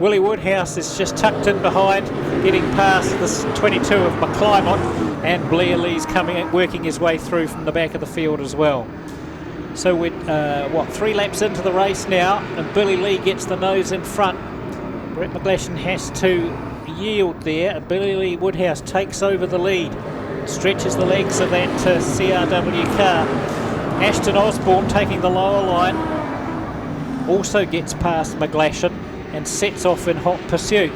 Willie Woodhouse is just tucked in behind, getting past this 22 of McClimate, and Blair Lee's working his way through from the back of the field as well. So we're 3 laps into the race now, and Billy Lee gets the nose in front. Brett McGlashan has to yield there, and Billy Lee Woodhouse takes over the lead, stretches the legs of that CRW car. Ashton Osborne taking the lower line also gets past McGlashan and sets off in hot pursuit.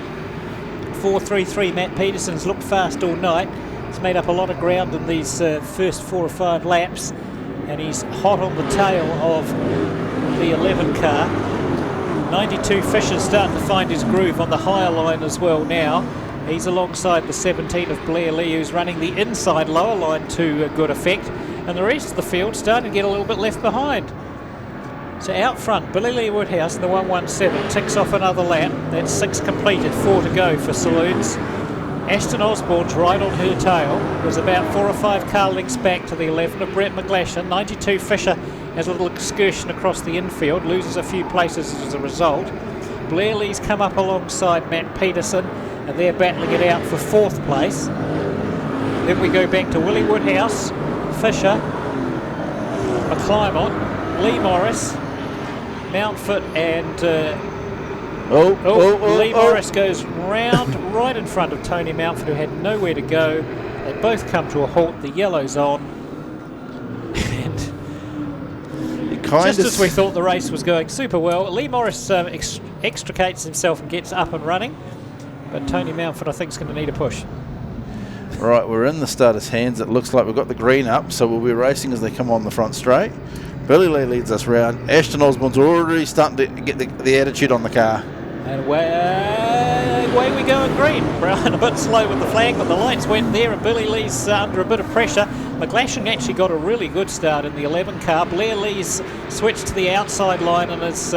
433 Matt Peterson's looked fast all night. He's made up a lot of ground in these first 4 or 5 laps, and he's hot on the tail of the 11 car. 92 Fisher's starting to find his groove on the higher line as well now. He's alongside the 17 of Blair Lee, who's running the inside lower line to good effect, and the rest of the field starting to get a little bit left behind. So out front, Billy Lee Woodhouse in the 117 ticks off another lap. That's 6 completed, 4 to go for Saloons. Ashton Osborne's right on her tail. There's about 4 or 5 car lengths back to the 11 of Brett McGlashan. 92 Fisher has a little excursion across the infield, loses a few places as a result. Blair Lee's come up alongside Matt Peterson, and they're battling it out for 4th place. Then we go back to Willie Woodhouse, Fisher, McClimate, Lee Morris, Mountford, and Lee Morris goes round right in front of Tony Mountford, who had nowhere to go. They both come to a halt. The yellow's on, and just as we thought the race was going super well, Lee Morris extricates himself and gets up and running, but Tony Mountford I think is going to need a push. Right, we're in the starter's hands. It looks like we've got the green up, so we'll be racing as they come on the front straight. Billy Lee leads us round. Ashton Osborne's already starting to get the attitude on the car. And away we go in green. Brown a bit slow with the flag, but the lights went there, and Billy Lee's under a bit of pressure. McGlashan actually got a really good start in the 11 car. Blair Lee's switched to the outside line and has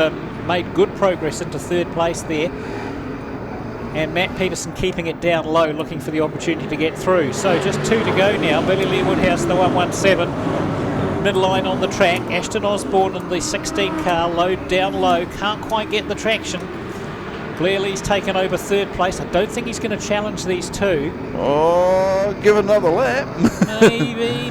made good progress into 3rd place there. And Matt Peterson keeping it down low, looking for the opportunity to get through. So just 2 to go now. Billy Lee Woodhouse in the 117. Midline on the track. Ashton Osborne in the 16 car, down low, can't quite get the traction. Blair Lee's taken over 3rd place. I don't think he's going to challenge these 2. Oh, give another lap.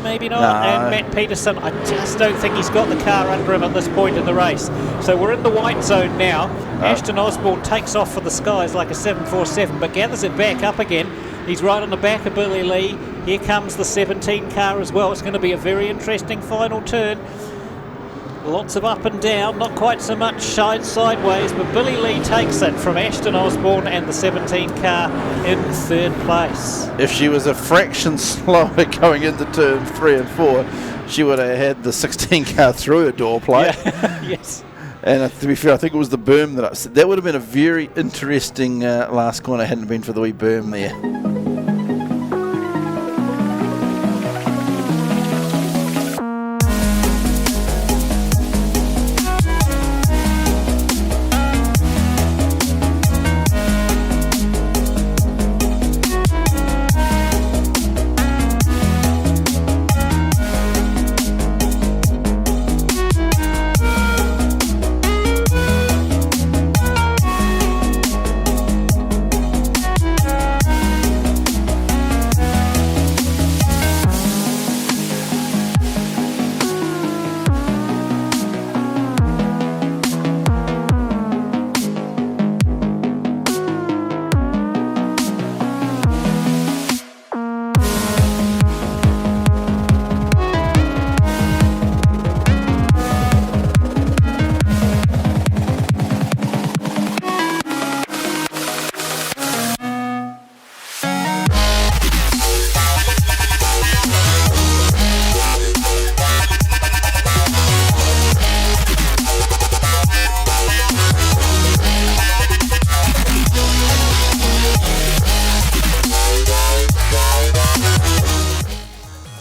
maybe not. No. And Matt Peterson, I just don't think he's got the car under him at this point in the race. So we're in the white zone now. Ashton Osborne takes off for the skies like a 747, but gathers it back up again. He's right on the back of Billy Lee. Here comes the 17 car as well. It's going to be a very interesting final turn. Lots of up and down, not quite so much sideways, but Billy Lee takes it from Ashton Osborne and the 17 car in 3rd place. If she was a fraction slower going into turn 3 and 4, she would have had the 16 car through her door plate. Yeah. Yes. And to be fair, I think it was the berm that would have been a very interesting last corner hadn't it been for the wee berm there.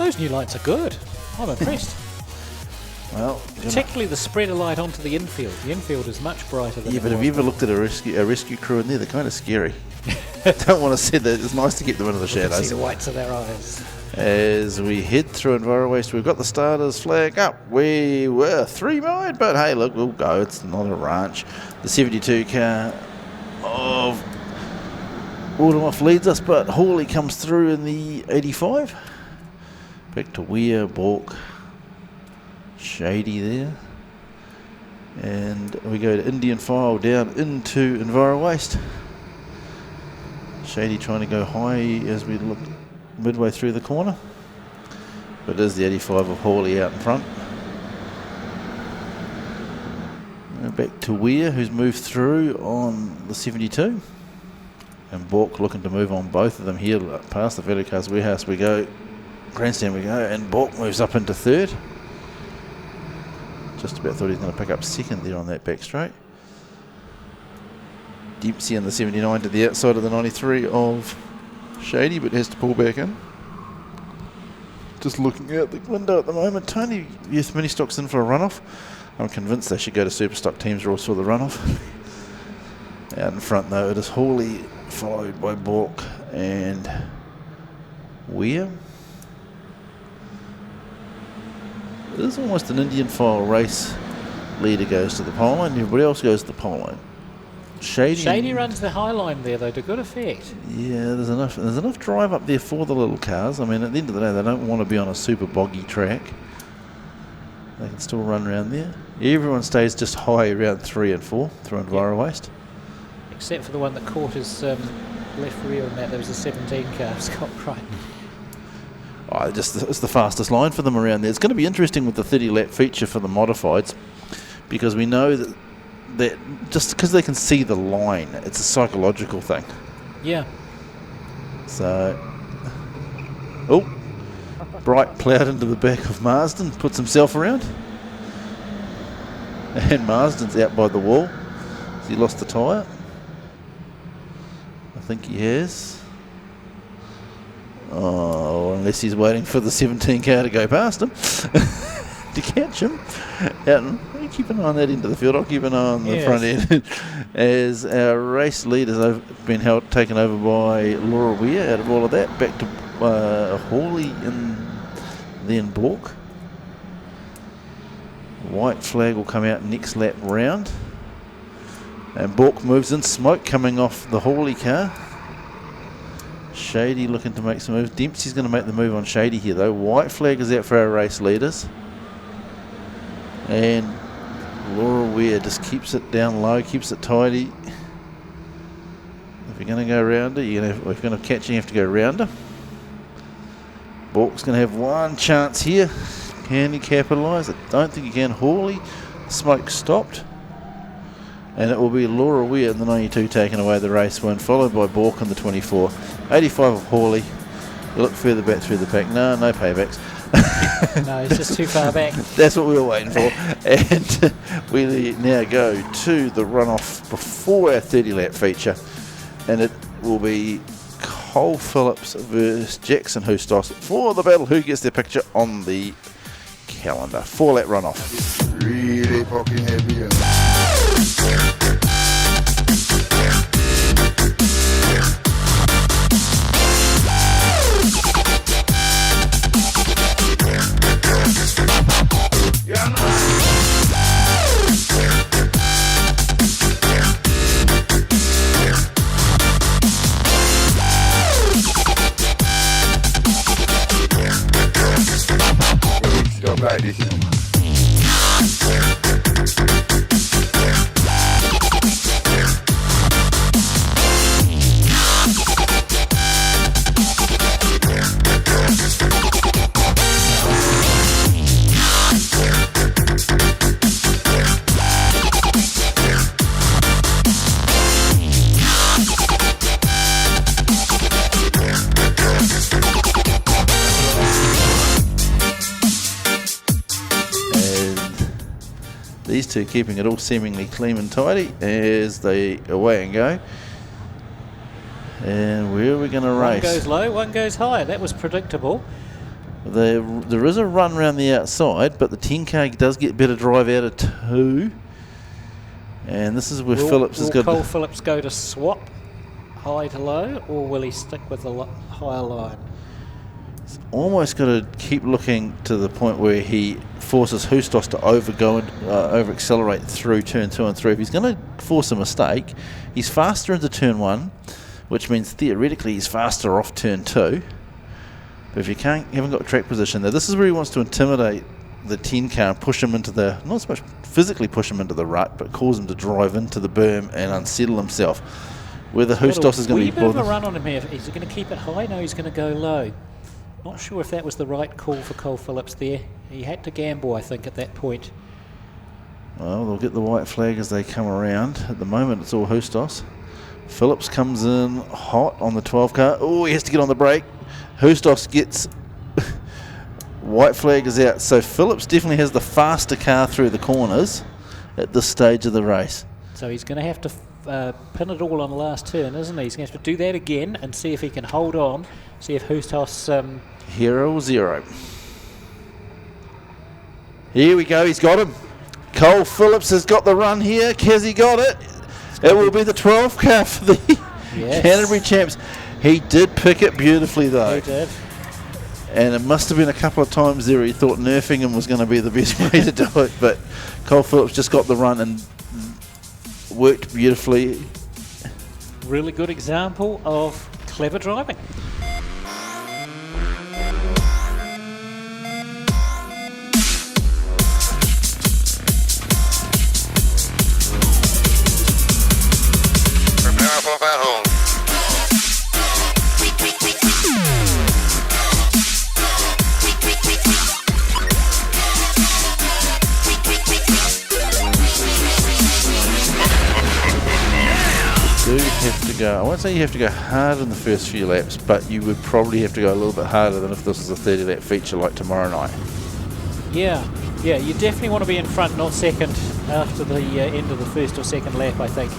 Those new lights are good. I'm impressed. Well, Particularly the spreader light onto the infield. The infield is much brighter than yeah, it but have was you ever looked at a rescue crew in there? They're kind of scary. Don't want to say that. It's nice to get them into the You can see shadows. the whites of their eyes. As we head through Enviro Waste, we've got the starters flag up. We were 3 wide, but hey, look, we'll go. It's not a ranch. The 72 car of Automoff leads us, but Hawley comes through in the 85. Back to Weir, Bork, Shady there. And we go to Indian File down into Enviro Waste. Shady trying to go high as we look midway through the corner. But it is the 85 of Hawley out in front. Back to Weir, who's moved through on the 72. And Bork looking to move on both of them here past the Value Cars Warehouse. We go, Grandstand we go, and Bork moves up into third. Just about thought he's going to pick up second there on that back straight. Dempsey in the 79 to the outside of the 93 of Shady, but has to pull back in. Just looking out the window at the moment. Tony Youth Mini Stock's in for a runoff. I'm convinced they should go to Super Stock Teams rules for the runoff. Out in front though, it is Hawley, followed by Bork and Weir. It is almost an Indian File race. Leader goes to the pole line, everybody else goes to the pole line. Shady runs the high line there though to good effect. Yeah, there's enough drive up there for the little cars. I mean, at the end of the day, they don't want to be on a super boggy track. They can still run around there. Everyone stays just high around 3 and 4 through Enviro Waste. Except for the one that caught his left rear in that. There was a 17 car, Scott Wright. Oh, it's the fastest line for them around there. It's going to be interesting with the 30 lap feature for the modifieds, because we know that just because they can see the line, it's a psychological thing. Yeah. So, Bright ploughed into the back of Marsden, puts himself around, and Marsden's out by the wall. Has he lost the tyre? I think he has. Oh, unless he's waiting for the 17 car to go past him to catch him. Keep an eye on that end of the field. I'll keep an eye on the front end. As our race lead has been taken over by Laura Weir. Out of all of that, back to Hawley and then Bork. White flag will come out next lap round. And Bork moves in. Smoke coming off the Hawley car. Shady looking to make some moves. Dempsey's going to make the move on Shady here though. White flag is out for our race leaders. And Laura Weir just keeps it down low, keeps it tidy. If you're going to go around her, if you're going to catch her, you have to go around her. Bork's going to have one chance here. Can he capitalise? I don't think he can. Hawley, smoke stopped. And it will be Laura Weir in the 92 taking away the race win, followed by Bork in the 24. 85 of Hawley. You look further back through the pack. No paybacks. No, he's just too far back. That's what we were waiting for. And we now go to the runoff before our 30 lap feature. And it will be Cole Phillips versus Jackson Hustos for the battle. Who gets their picture on the calendar? 4 lap runoff. Really fucking heavy. Stuff like this, you know. These two keeping it all seemingly clean and tidy as they away and go. And where are we going to race? One goes low, one goes high. That was predictable. There is a run around the outside, but the 10 car does get better drive out of 2. And this is where Phillips has got. Will Cole Phillips go to swap high to low, or will he stick with the higher line? He's almost got to keep looking to the point where he forces Hustos to over accelerate through turn 2 and 3. If he's going to force a mistake, he's faster into turn 1, which means theoretically he's faster off turn 2. But if you haven't got track position there, this is where he wants to intimidate the 10 car and push him into the, not so much physically push him into the rut, but cause him to drive into the berm and unsettle himself. Whether Hustos is going to be bothered. A run on him here. Is he going to keep it high? No, he's going to go low. Not sure if that was the right call for Cole Phillips there. He had to gamble, I think, at that point. Well, they'll get the white flag as they come around. At the moment, it's all Hustos. Phillips comes in hot on the 12 car. Oh, he has to get on the brake. Hustos gets white flag is out, so Phillips definitely has the faster car through the corners at this stage of the race. So he's going to have to pin it all on the last turn, isn't he? He's going to have to do that again and see if he can hold on, see if Hustos... Hero or zero. Here we go, he's got him. Cole Phillips has got the run here. Has he got it? It will be the 12 car for the Canterbury champs. He did pick it beautifully though. He did. And it must have been a couple of times there he thought nerfing him was going to be the best way to do it, but Cole Phillips just got the run and worked beautifully. Really good example of clever driving. Prepare for battle. Do have to go, I won't say you have to go hard in the first few laps, but you would probably have to go a little bit harder than if this was a 30 lap feature like tomorrow night. Yeah, you definitely want to be in front, not second, after the end of the first or second lap, I think.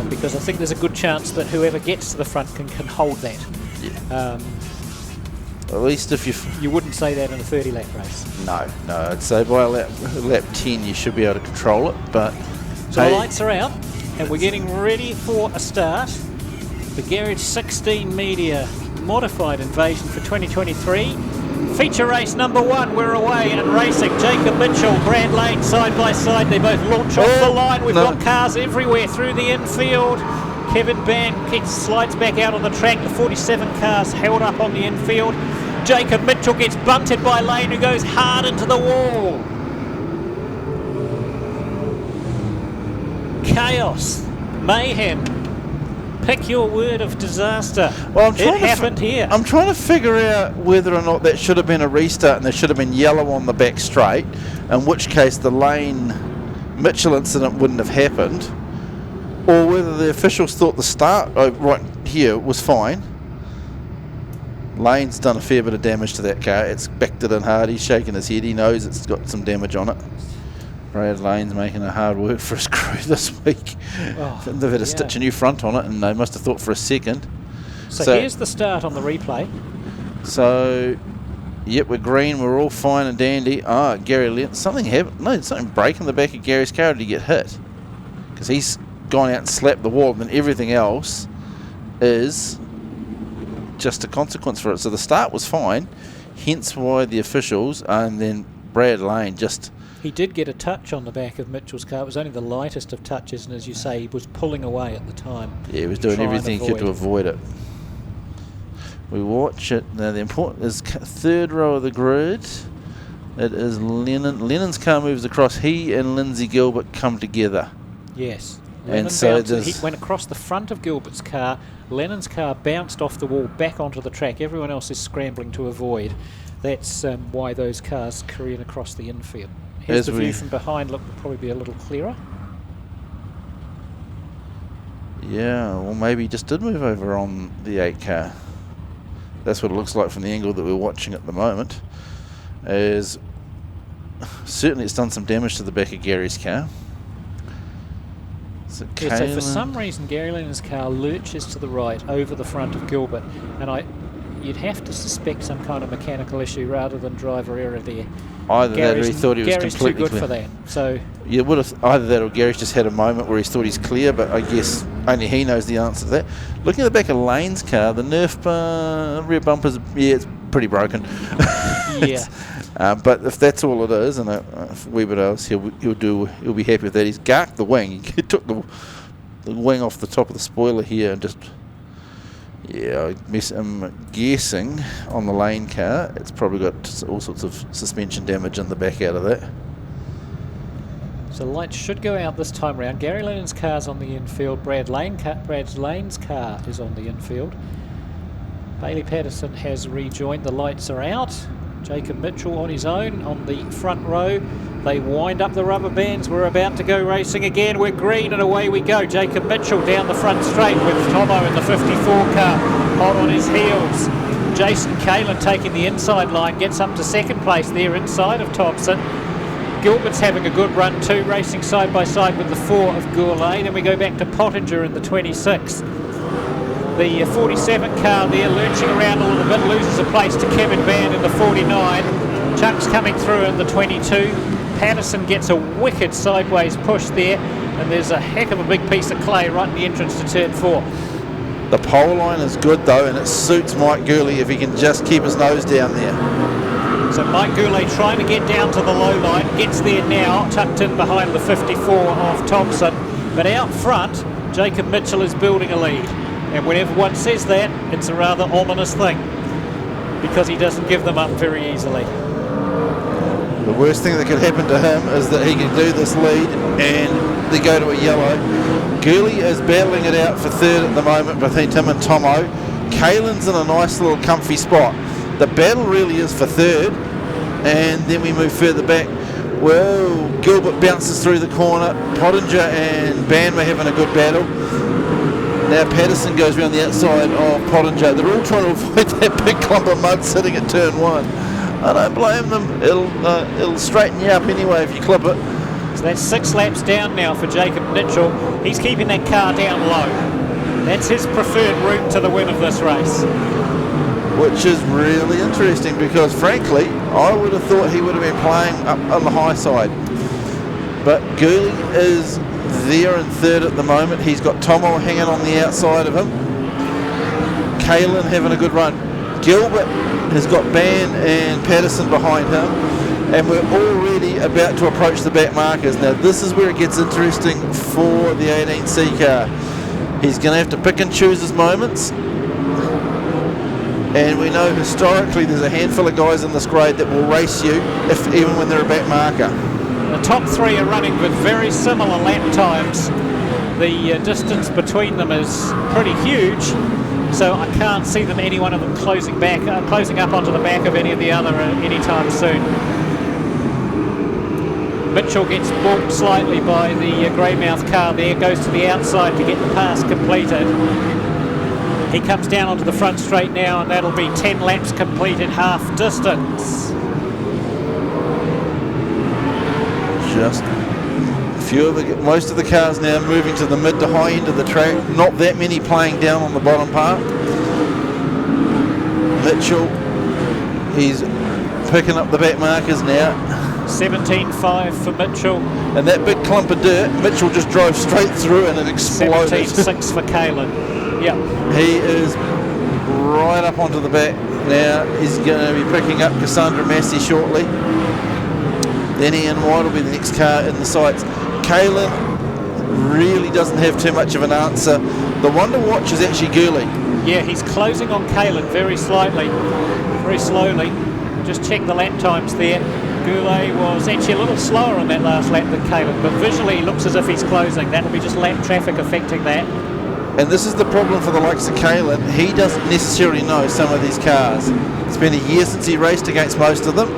Because I think there's a good chance that whoever gets to the front can hold that. Yeah. At least if you wouldn't say that in a 30 lap race. No, I'd say by lap 10 you should be able to control it, but... So the lights are out, and we're getting ready for a start. The Garage16 Media Modified Invasion for 2023. Feature race number 1, we're away and racing. Jacob Mitchell, Brad Lane side by side. They both launch off the line. We've got cars everywhere through the infield. Kevin Ban slides back out on the track. The 47 cars held up on the infield. Jacob Mitchell gets bunted by Lane, who goes hard into the wall. Chaos, mayhem. Pick your word of disaster. Well, it happened here. I'm trying to figure out whether or not that should have been a restart and there should have been yellow on the back straight, in which case the Lane Mitchell incident wouldn't have happened, or whether the officials thought the start right here was fine. Lane's done a fair bit of damage to that car. It's backed it in hard. He's shaking his head. He knows it's got some damage on it. Brad Lane's making a hard work for his crew this week. They've had to stitch a new front on it, and they must have thought for a second. So here's the start on the replay. So, yep, we're green. We're all fine and dandy. Gary Lent. Something happened. No, something break in the back of Gary's car. Did he get hit? Because he's gone out and slapped the wall, and then everything else is just a consequence for it. So the start was fine, hence why the officials, and then Brad Lane just... He did get a touch on the back of Mitchell's car. It was only the lightest of touches, and as you say, he was pulling away at the time. Yeah, he was doing everything he could to avoid it. We watch it. Now the important is third row of the grid. It is Lennon. Lennon's car moves across. He and Lindsay Gilbert come together. Yes. And so he went across the front of Gilbert's car. Lennon's car bounced off the wall back onto the track. Everyone else is scrambling to avoid. That's why those cars careen across the infield. Here's the view from behind. Look, will probably be a little clearer. Yeah, well, maybe he just did move over on the 8 car. That's what it looks like from the angle that we're watching at the moment. Certainly it's done some damage to the back of Gary's car. So for some reason, Gary Lennon's car lurches to the right over the front of Gilbert, and you'd have to suspect some kind of mechanical issue rather than driver error there. Either that or he thought he was Gary's completely too good clear. for that. So You would have either that or Gary's just had a moment where he thought he's clear, but I guess only he knows the answer to that. Looking at the back of Lane's car, the Nerf rear bumper's, yeah, it's pretty broken. yeah, But if that's all it is, and a wee bit else, he'll be happy with that. He's garked the wing. He took the wing off the top of the spoiler here and just, yeah, I'm guessing on the Lane car, it's probably got all sorts of suspension damage in the back out of that. so lights should go out this time round. Gary Lennon's car's on the infield. Brad Lane's car is on the infield. Bailey Patterson has rejoined. The lights are out. Jacob Mitchell on his own on the front row. They wind up the rubber bands. We're about to go racing again. We're green and away we go. Jacob Mitchell down the front straight with Tomo in the 54 car hot on his heels. Jason Kalin taking the inside line, gets up to second place there inside of Thompson. Gilbert's having a good run too, racing side by side with the 4 of Gourlay. Then we go back to Pottinger in the 26. The 47 car there lurching around a little bit, loses a place to Kevin Van in the 49. Chuck's coming through in the 22. Patterson gets a wicked sideways push there, and there's a heck of a big piece of clay right in the entrance to turn 4. The pole line is good though, and it suits Mike Gurley if he can just keep his nose down there. So Mike Goulet trying to get down to the low line, gets there now, tucked in behind the 54 of Thompson. But out front, Jacob Mitchell is building a lead. And whenever one says that, it's a rather ominous thing, because he doesn't give them up very easily. The worst thing that could happen to him is that he can do this lead and they go to a yellow. Gurley is battling it out for third at the moment between Tim and Tomo. Kalin's in a nice little comfy spot. The battle really is for third, and then we move further back. Well, Gilbert bounces through the corner. Pottinger and Ban were having a good battle. Now Patterson goes around the outside of Pottinger. They're all trying to avoid that big clump of mud sitting at turn 1. I don't blame them. It'll straighten you up anyway if you clip it. So that's 6 laps down now for Jacob Mitchell. He's keeping that car down low. That's his preferred route to the win of this race. Which is really interesting because, frankly, I would have thought he would have been playing up on the high side. But Gurley is there in third at the moment. He's got Tomo hanging on the outside of him. Kalin having a good run. Gilbert has got Ban and Patterson behind him. And we're already about to approach the back markers. Now, this is where it gets interesting for the 18C car. He's going to have to pick and choose his moments. And we know historically there's a handful of guys in this grade that will race you even when they're a back marker. The top 3 are running with very similar lap times. The distance between them is pretty huge, so I can't see them, any one of them, closing up onto the back of any of the other anytime soon. Mitchell gets balked slightly by the Greymouth car there, goes to the outside to get the pass completed. He comes down onto the front straight now, and that'll be 10 laps completed half distance. Just most of the cars now moving to the mid to high end of the track. Not that many playing down on the bottom part. Mitchell, he's picking up the back markers now. 17.5 for Mitchell. And that big clump of dirt, Mitchell just drove straight through and it exploded. 17.6 for Kalin. Yeah. He is right up onto the back now. He's going to be picking up Cassandra Massey shortly. Then Ian White will be the next car in the sights. Kalin really doesn't have too much of an answer. The one to watch is actually Gurley. Yeah, he's closing on Kalin very slowly. Just check the lap times there. Goulet was actually a little slower on that last lap than Kalin, but visually he looks as if he's closing. That'll be just lap traffic affecting that. And this is the problem for the likes of Kalin. He doesn't necessarily know some of these cars. It's been a year since he raced against most of them.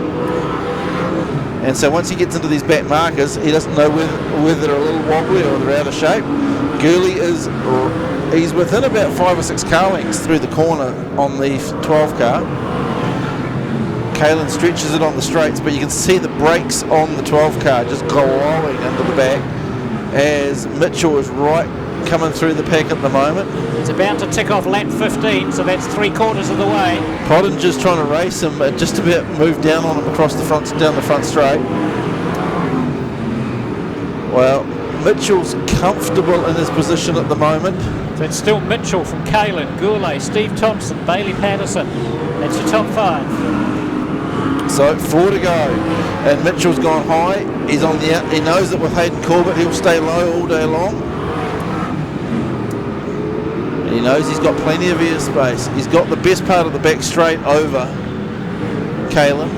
And so once he gets into these back markers, he doesn't know whether they're a little wobbly or they're out of shape. Gurley he's within about 5 or 6 car lengths through the corner on the 12 car. Kalin stretches it on the straights, but you can see the brakes on the 12 car just glowing into the back as Mitchell is right coming through the pack at the moment. He's about to tick off lap 15, so that's 3/4 of the way. Pottinger's trying to race him, just about moved down on him across the front, down the front straight. Well, Mitchell's comfortable in his position at the moment. So it's still Mitchell from Kalen, Goulet, Steve Thompson, Bailey Patterson. That's your top 5. So 4 to go, and Mitchell's gone high. He's on the out. He knows that with Hayden Corbett he'll stay low all day long. And he knows he's got plenty of airspace. He's got the best part of the back straight over Kalen.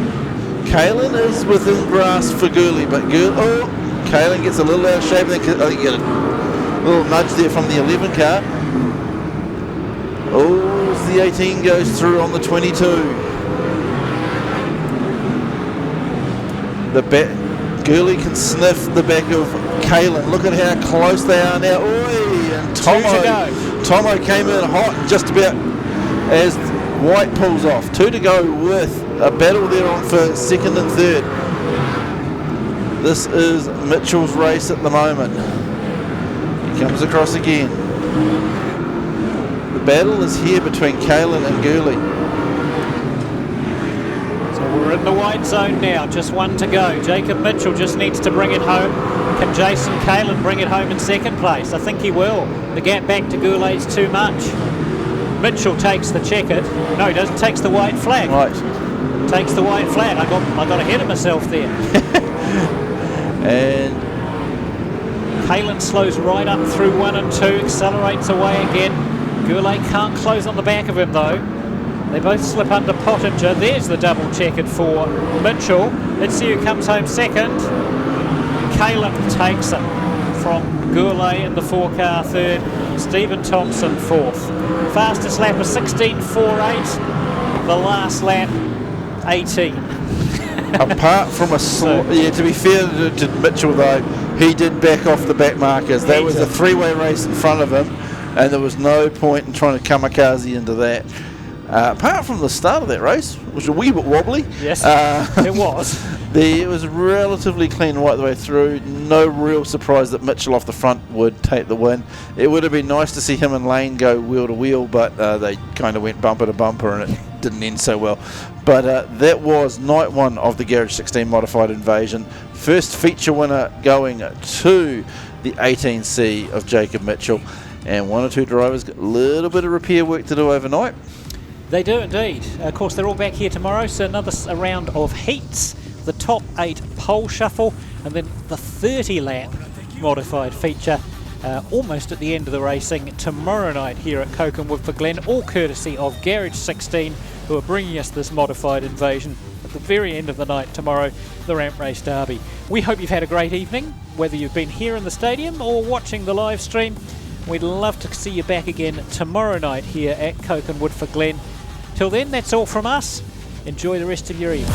Kalen is within grasp for Gurley, but Kalen gets a little out of shape. I think you get a little nudge there from the 11 car. Oh, the 18 goes through on the 22. Gurley can sniff the back of Kalen. Look at how close they are now. Oi, and Tomo came in hot just about as White pulls off. 2 to go with a battle there on for second and third. This is Mitchell's race at the moment. He comes across again. The battle is here between Kalen and Gurley. We're in the white zone now, just 1 to go. Jacob Mitchell just needs to bring it home. Can Jason Kalen bring it home in second place? I think he will. The gap back to Goulet's too much. Mitchell takes the checkered. No, he doesn't. Takes the white flag. Right. Takes the white flag. I got ahead of myself there. And Kalen slows right up through 1 and 2, accelerates away again. Goulet can't close on the back of him though. They both slip under Pottinger. There's the double checkered for Mitchell. Let's see who comes home second. Kalen takes it from Goulet in the 4 car third. Stephen Thompson fourth. Fastest lap of 16.48. The last lap 18. apart from a to be fair to Mitchell though, he did back off the back markers. That was a 3-way race in front of him, and there was no point in trying to kamikaze into that. Apart from the start of that race, which was a wee bit wobbly. Yes, it was. It was relatively clean right the way through. No real surprise that Mitchell off the front would take the win. It would have been nice to see him and Lane go wheel to wheel, but they kind of went bumper to bumper and it didn't end so well. But that was night 1 of the Garage16 Modified Invasion. First feature winner going to the 18C of Jacob Mitchell. And 1 or 2 drivers got a little bit of repair work to do overnight. They do indeed. Of course, they're all back here tomorrow, so another round of heats, the top 8 pole shuffle, and then the 30-lap modified feature almost at the end of the racing tomorrow night here at Koken Woodford Glen, all courtesy of Garage16, who are bringing us this modified invasion at the very end of the night tomorrow, the Ramp Race Derby. We hope you've had a great evening, whether you've been here in the stadium or watching the live stream. We'd love to see you back again tomorrow night here at Koken Woodford Glen. Till then, that's all from us. Enjoy the rest of your evening.